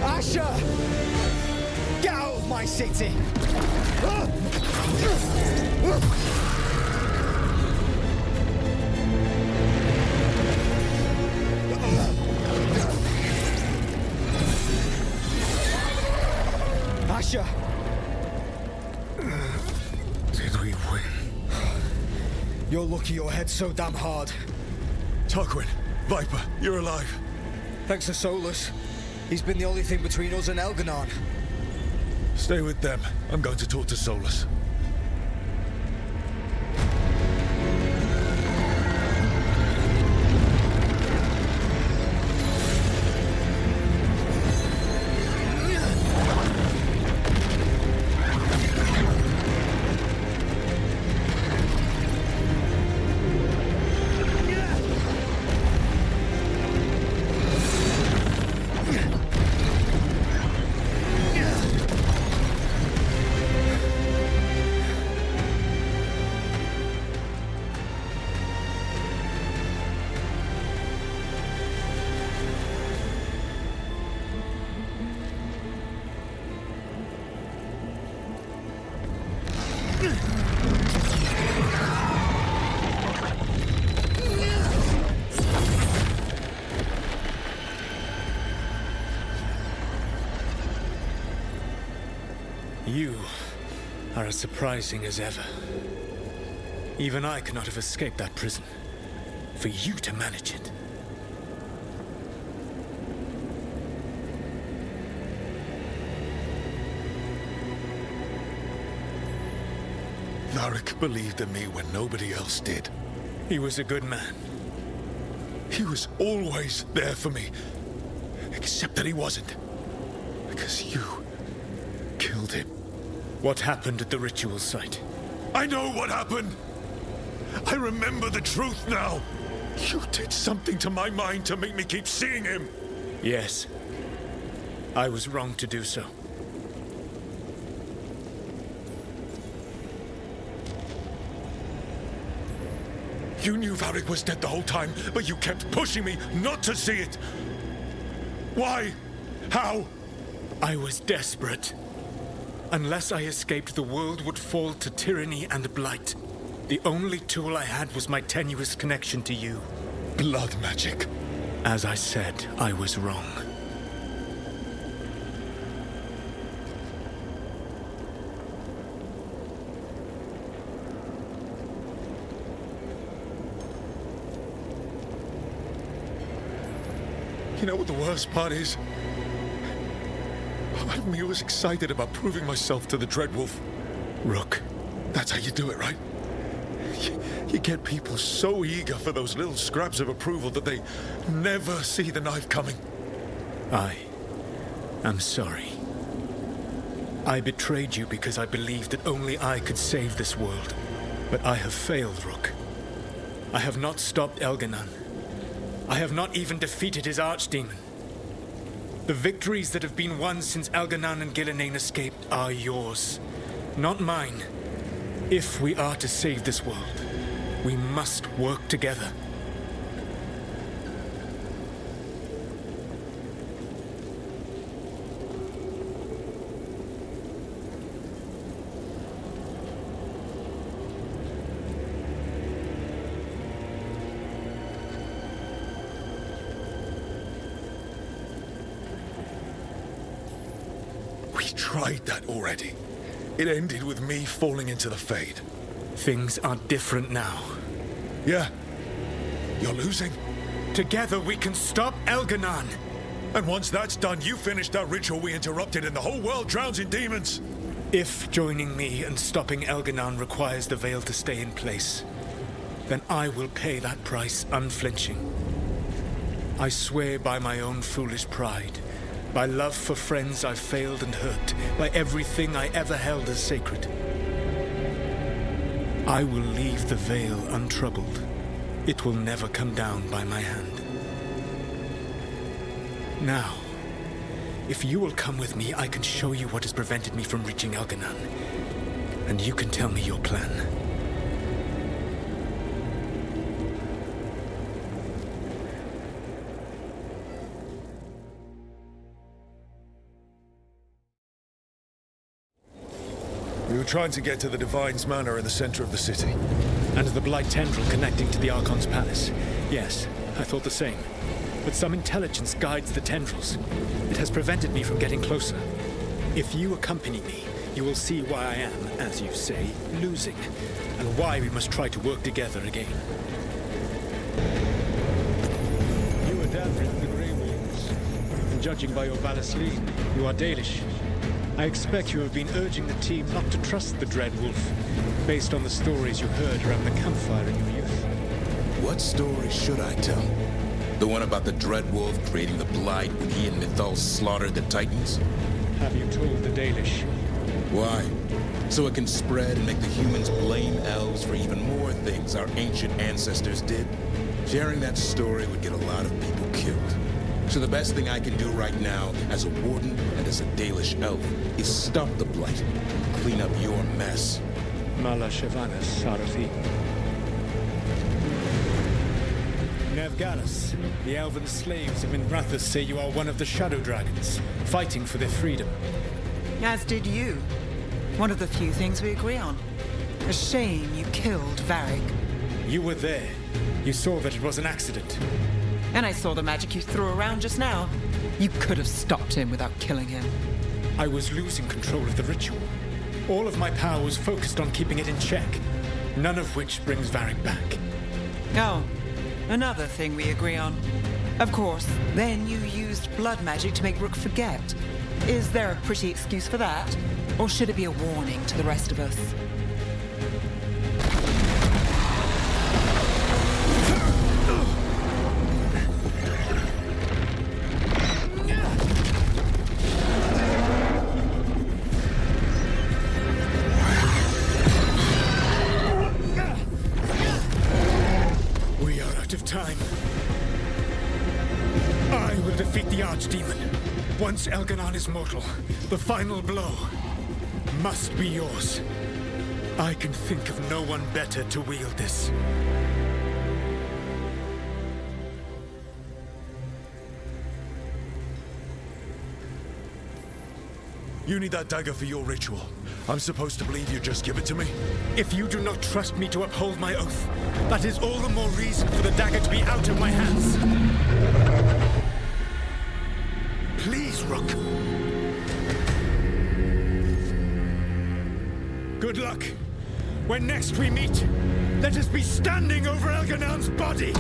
S19: Asher! Get out of my city! Asher!
S5: Did we win?
S19: You're lucky your head's so damn hard.
S5: Tarquin, Viper, you're alive.
S19: Thanks to Solus. He's been the only thing between us and Elganon.
S5: Stay with them. I'm going to talk to Solus.
S20: You are as surprising as ever. Even I could not have escaped that prison.
S12: for you to manage it.
S5: Varric believed in me when nobody else did.
S12: He was a good man.
S5: He was always there for me. Except that he wasn't. Because you killed him.
S12: What happened at the ritual site?
S5: I know what happened! I remember the truth now! You did something to my mind to make me keep seeing him!
S12: Yes. I was wrong to do so.
S5: You knew Varric was dead the whole time, but you kept pushing me not to see it! Why? How?
S12: I was desperate. Unless I escaped, the world would fall to tyranny and blight. The only tool I had was my tenuous connection to you.
S5: Blood magic.
S12: As I said, I was wrong.
S5: You know what the worst part is? Part of me was excited about proving myself to the Dreadwolf.
S12: Rook.
S5: That's how you do it, right? You get people so eager for those little scraps of approval that they never see the knife coming.
S12: I am sorry. I betrayed you because I believed that only I could save this world. But I have failed, Rook. I have not stopped Elganon. I have not even defeated his archdemon. The victories that have been won since Elganon and Gillenane escaped are yours, not mine. If we are to save this world, we must work together.
S5: We tried that already. It ended with me falling into the Fade.
S12: Things are different now.
S5: Yeah. You're losing.
S12: Together we can stop Elganon.
S5: And once that's done, you finish that ritual we interrupted and the whole world drowns in demons.
S12: If joining me and stopping Elganon requires the Veil to stay in place, then I will pay that price unflinching. I swear by my own foolish pride, by love for friends I've failed and hurt, by everything I ever held as sacred. I will leave the Veil untroubled. It will never come down by my hand. Now, if you will come with me, I can show you what has prevented me from reaching Elganon. And you can tell me your plan.
S5: We were trying to get to the Divine's Manor in the center of the city.
S12: And the Blight Tendril connecting to the Archon's palace. Yes, I thought the same. But some intelligence guides the tendrils. It has prevented me from getting closer. If you accompany me, you will see why I am, as you say, losing. And why we must try to work together again.
S21: You are Danvrin of the Grey Wolves. And judging by your Valasleen, you are Dalish. I expect you have been urging the team not to trust the Dreadwolf, based on the stories you heard around the campfire in your youth.
S22: What story should I tell? The one about the Dreadwolf creating the Blight when he and Mythal slaughtered the Titans?
S21: Have you told the Dalish?
S22: Why? So it can spread and make the humans blame elves for even more things our ancient ancestors did? Sharing that story would get a lot of people killed. So the best thing I can do right now, as a warden and as a Dalish elf, is stop the Blight, clean up your mess.
S21: Mala Shavanas, Sarathi.
S12: Nevgalis, the elven slaves of Minrathous say you are one of the Shadow Dragons, fighting for their freedom.
S11: As did you. One of the few things we agree on. A shame you killed Varric.
S12: You were there. You saw that it was an accident.
S11: And I saw the magic you threw around just now. You could have stopped him without killing him.
S12: I was losing control of the ritual. All of my power was focused on keeping it in check, none of which brings Varric back.
S11: Oh, Another thing we agree on. Of course, then you used blood magic to make Rook forget. Is there a pretty excuse for that? Or should it be a warning to the rest of us?
S12: We are out of time. I will defeat the Archdemon. Once Elganon is mortal, the final blow must be yours. I can think of no one better to wield this.
S5: You need that dagger for your ritual. I'm supposed to believe you just give it to me?
S12: If you do not trust me to uphold my oath, that is all the more reason for the dagger to be out of my hands. Please, Rook. Good luck. When next we meet, let us be standing over Elganon's body.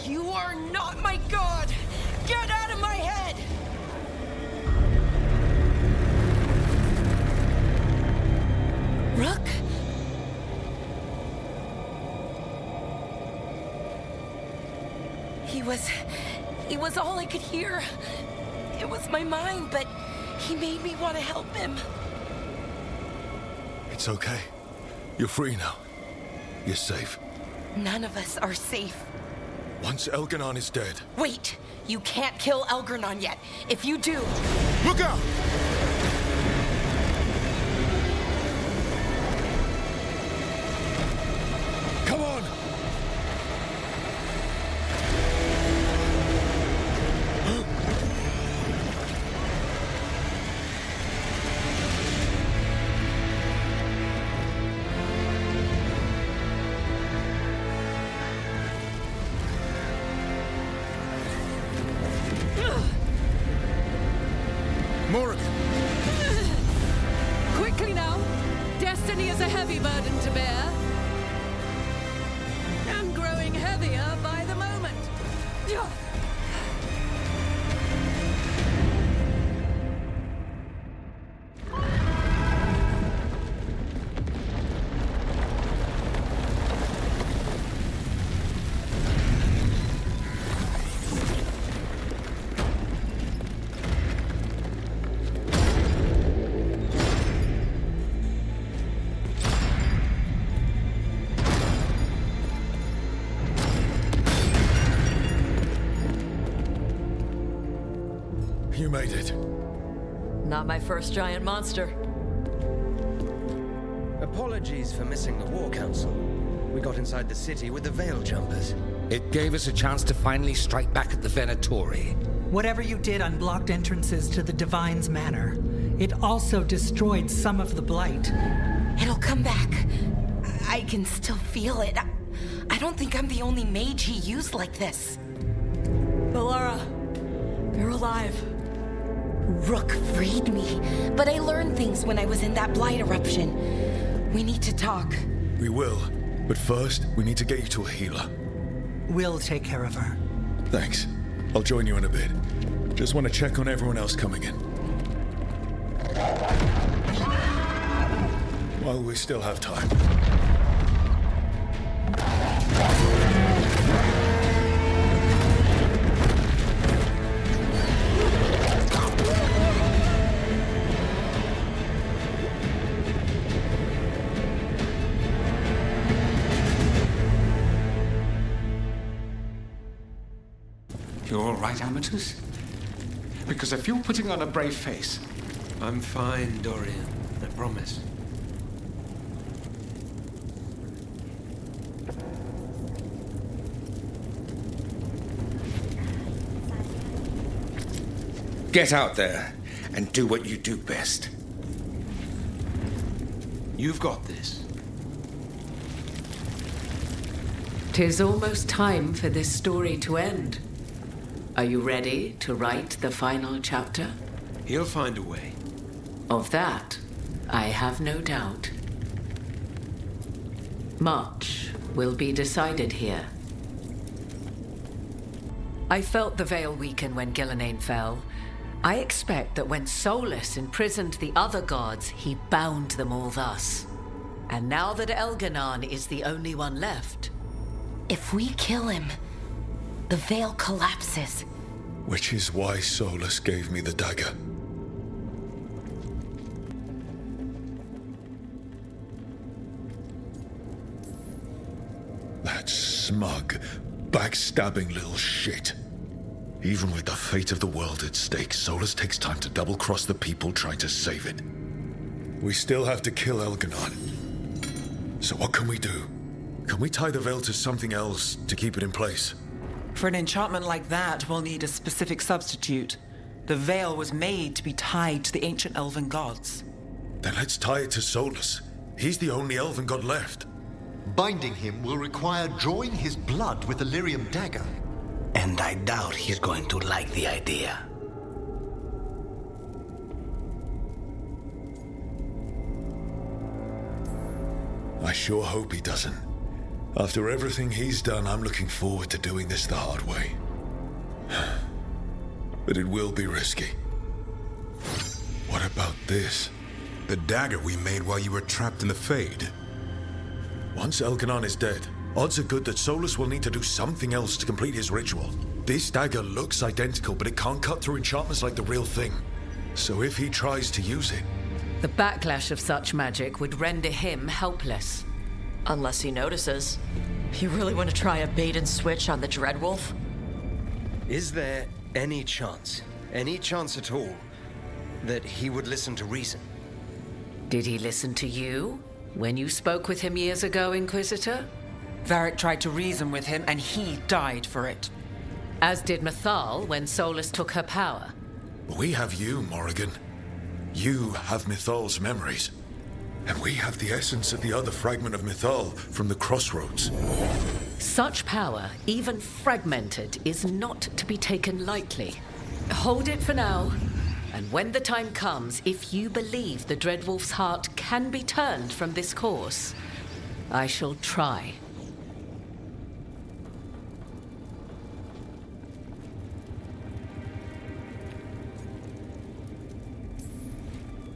S6: You are not my god! Get out of my head! Rook? He was all I could hear. It was my mind, but he made me want to help him.
S5: It's okay. You're free now. You're safe.
S6: None of us are safe.
S5: Once Elganon is dead...
S6: Wait! You can't kill Elgranon yet. If you do...
S12: Look out!
S5: Come on!
S9: Quickly now! Destiny is a heavy burden to bear. And growing heavier by the moment.
S5: You made it.
S23: Not my first giant monster.
S24: Apologies for missing the War Council. We got inside the city with the Veil Jumpers.
S2: It gave us a chance to finally strike back at the Venatori.
S14: Whatever you did unblocked entrances to the Divine's Manor. It also destroyed some of the Blight.
S6: It'll come back. I can still feel it. I don't think I'm the only mage he used like this.
S23: Valara, you're alive.
S6: Rook freed me, but I learned things when I was in that Blight eruption. We need to talk.
S5: We will. But first, we need to get you to a healer.
S14: We'll take care of her.
S5: Thanks. I'll join you in a bit. Just want to check on everyone else coming in. While we still have time.
S2: You all right, amateurs? Because if you're putting on a brave face...
S17: I'm fine, Dorian. I promise.
S2: Get out there and do what you do best.
S17: You've got this.
S9: 'Tis almost time for this story to end. Are you ready to write the final chapter?
S17: He'll find a way.
S9: Of that, I have no doubt. Much will be decided here. I felt the veil weaken when Gillenane fell. I expect that when Solus imprisoned the other gods, he bound them all thus. And now that Elganon is the only one left...
S6: If we kill him, the veil collapses.
S5: Which is why Solus gave me the dagger. That smug, backstabbing little shit. Even with the fate of the world at stake, Solus takes time to double-cross the people trying to save it. We still have to kill Elganon. So what can we do? Can we tie the veil to something else to keep it in place?
S11: For an enchantment like that, we'll need a specific substitute. The veil was made to be tied to the ancient elven gods.
S5: Then let's tie it to Solus. He's the only elven god left.
S7: Binding him will require drawing his blood with the lyrium dagger.
S18: And I doubt he's going to like the idea.
S5: I sure hope he doesn't. After everything he's done, I'm looking forward to doing this the hard way. But it will be risky. What about this?
S4: The dagger we made while you were trapped in the Fade.
S5: Once Elganon is dead, odds are good that Solus will need to do something else to complete his ritual. This dagger looks identical, but it can't cut through enchantments like the real thing. So if he tries to use it...
S9: The backlash of such magic would render him helpless.
S10: Unless he notices. You really want to try a bait and switch on the Dreadwolf?
S24: Is there any chance at all, that he would listen to reason?
S9: Did he listen to you when you spoke with him years ago, Inquisitor?
S11: Varric tried to reason with him, and he died for it.
S9: As did Mythal when Solus took her power.
S5: We have you, Morrigan. You have Mythal's memories. And we have the essence of the other fragment of Mythal from the Crossroads.
S9: Such power, even fragmented, is not to be taken lightly. Hold it for now. And when the time comes, if you believe the Dreadwolf's heart can be turned from this course, I shall try.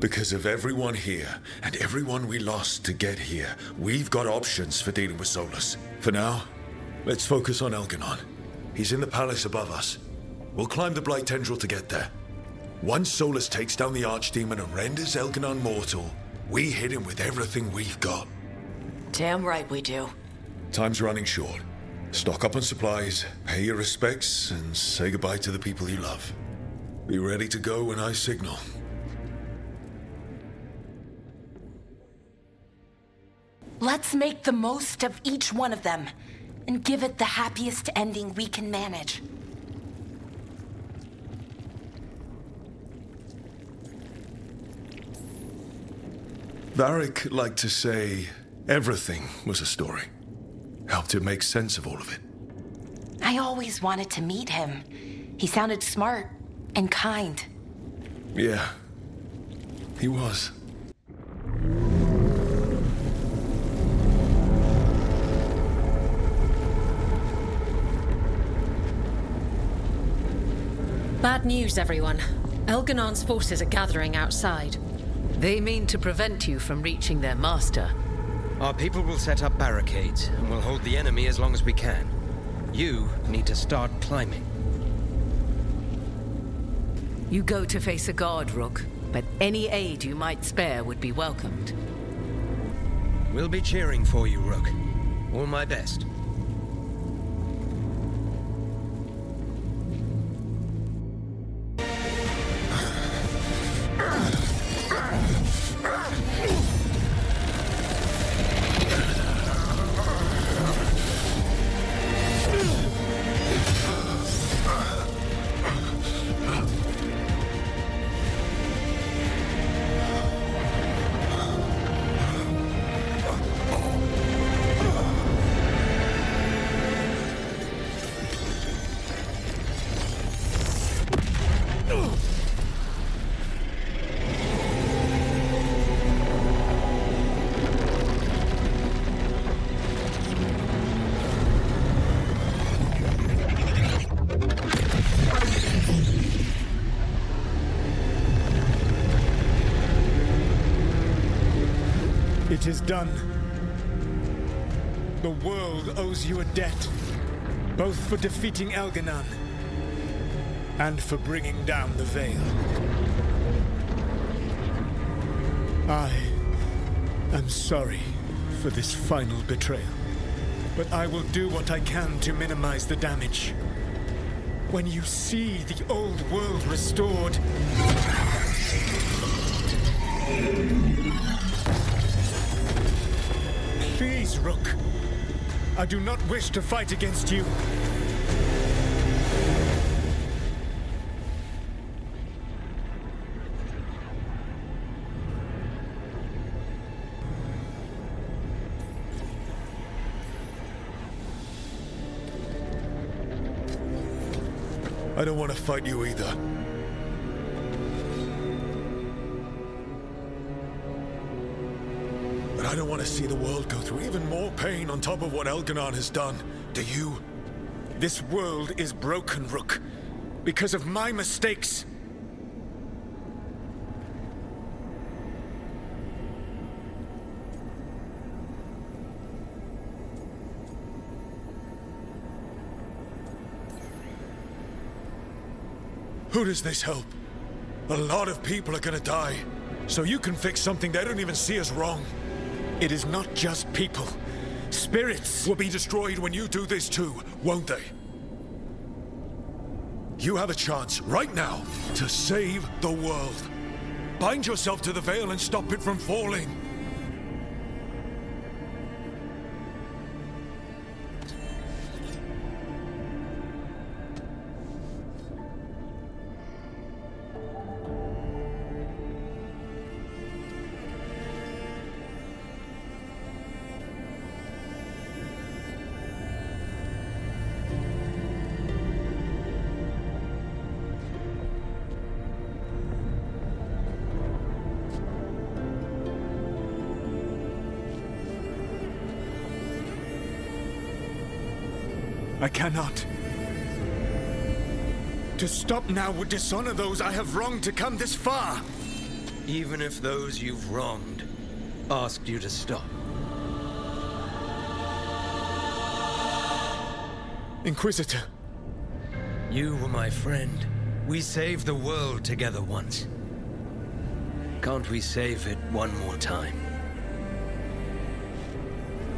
S5: Because of everyone here, and everyone we lost to get here, we've got options for dealing with Solus. For now, let's focus on Elganon. He's in the palace above us. We'll climb the Blight Tendril to get there. Once Solus takes down the Archdemon and renders Elganon mortal, we hit him with everything we've got.
S10: Damn right we do.
S5: Time's running short. Stock up on supplies, pay your respects, and say goodbye to the people you love. Be ready to go when I signal.
S6: Let's make the most of each one of them, and give it the happiest ending we can manage.
S5: Varric liked to say everything was a story. Helped him make sense of all of it.
S6: I always wanted to meet him. He sounded smart and kind.
S5: Yeah, he was.
S15: Bad news, everyone. Elganon's forces are gathering outside.
S9: They mean to prevent you from reaching their master.
S24: Our people will set up barricades, and we'll hold the enemy as long as we can. You need to start climbing.
S9: You go to face a guard, Rook, but any aid you might spare would be welcomed.
S24: We'll be cheering for you, Rook. All my best.
S21: done. The world owes you a debt, both for defeating Elganon and for bringing down the Veil. I am sorry for this final betrayal, but I will do what I can to minimize the damage. When you see the old world restored, please, Rook. I do not wish to fight against you. I don't want to fight you either. But I don't want to see the world go through even more pain on top of what Elganon has done. Do you? This world is broken, Rook, because of my mistakes. Who does this help? A lot of people are gonna die, so you can fix something they don't even see as wrong. It is not just people. Spirits will be destroyed when you do this too, won't they? You have a chance right now to save the world. Bind yourself to the Veil and stop it from falling. I cannot. To stop now would dishonor those I have wronged to come this far.
S24: Even if those you've wronged asked you to stop.
S21: Inquisitor.
S24: You were my friend. We saved the world together once. Can't we save it one more time?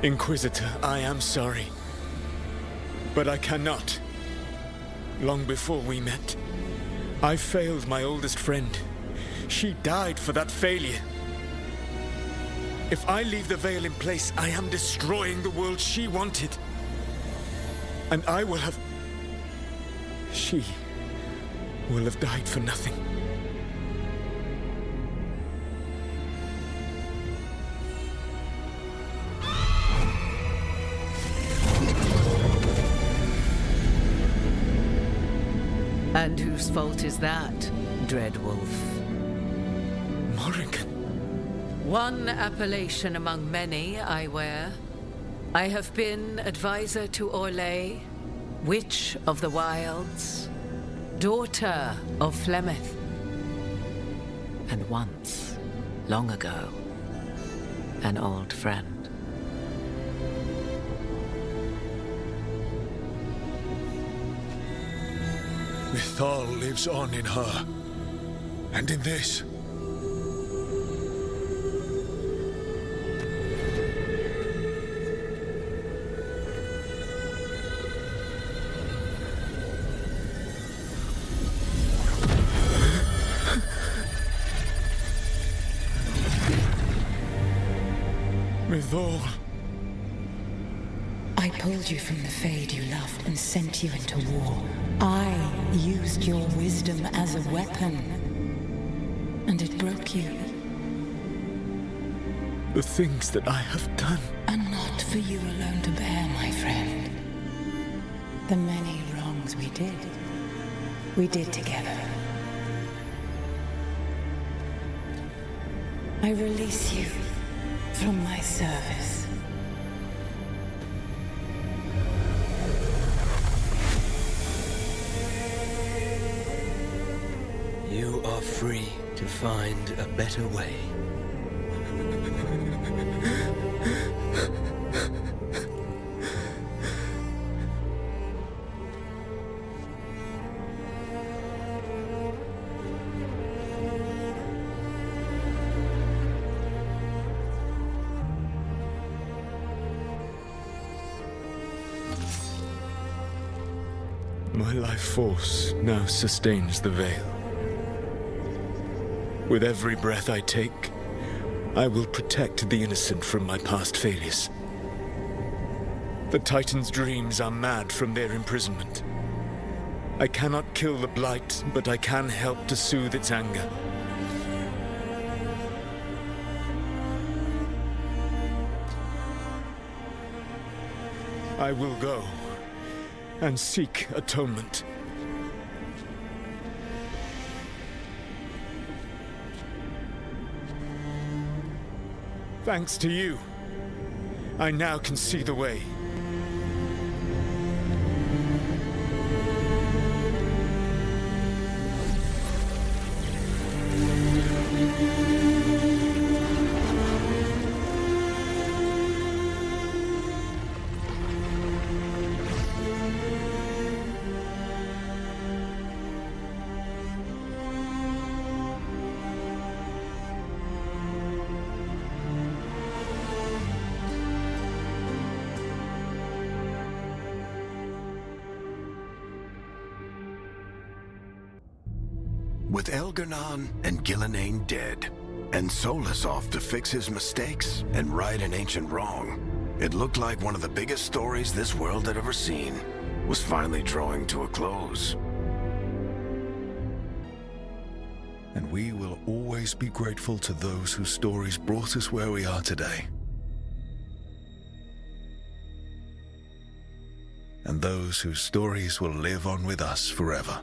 S21: Inquisitor, I am sorry. But I cannot. Long before we met, I failed my oldest friend. She died for that failure. If I leave the Veil in place, I am destroying the world she wanted. And I will have... She will have died for nothing.
S9: And whose fault is that, Dreadwolf?
S21: Morrigan.
S9: One appellation among many, I wear. I have been advisor to Orlais, Witch of the Wilds, daughter of Flemeth, and once, long ago, an old friend.
S21: Mythal lives on in her, and in this. Mythal.
S6: I pulled you from the Fade you loved and sent you into war. I used your wisdom as a weapon, and it broke you.
S21: The things that I have done
S6: are not for you alone to bear, my friend. The many wrongs we did together. I release you from my service.
S24: You are free to find a better way.
S20: My life force now sustains the veil. With every breath I take, I will protect the innocent from my past failures. The Titan's dreams are mad from their imprisonment. I cannot kill the Blight, but I can help to soothe its anger. I will go and seek atonement. Thanks to you, I now can see the way.
S18: With Elgar'nan and Gillenane dead, and Solus off to fix his mistakes and right an ancient wrong, it looked like one of the biggest stories this world had ever seen was finally drawing to a close.
S5: And we will always be grateful to those whose stories brought us where we are today. And those whose stories will live on with us forever.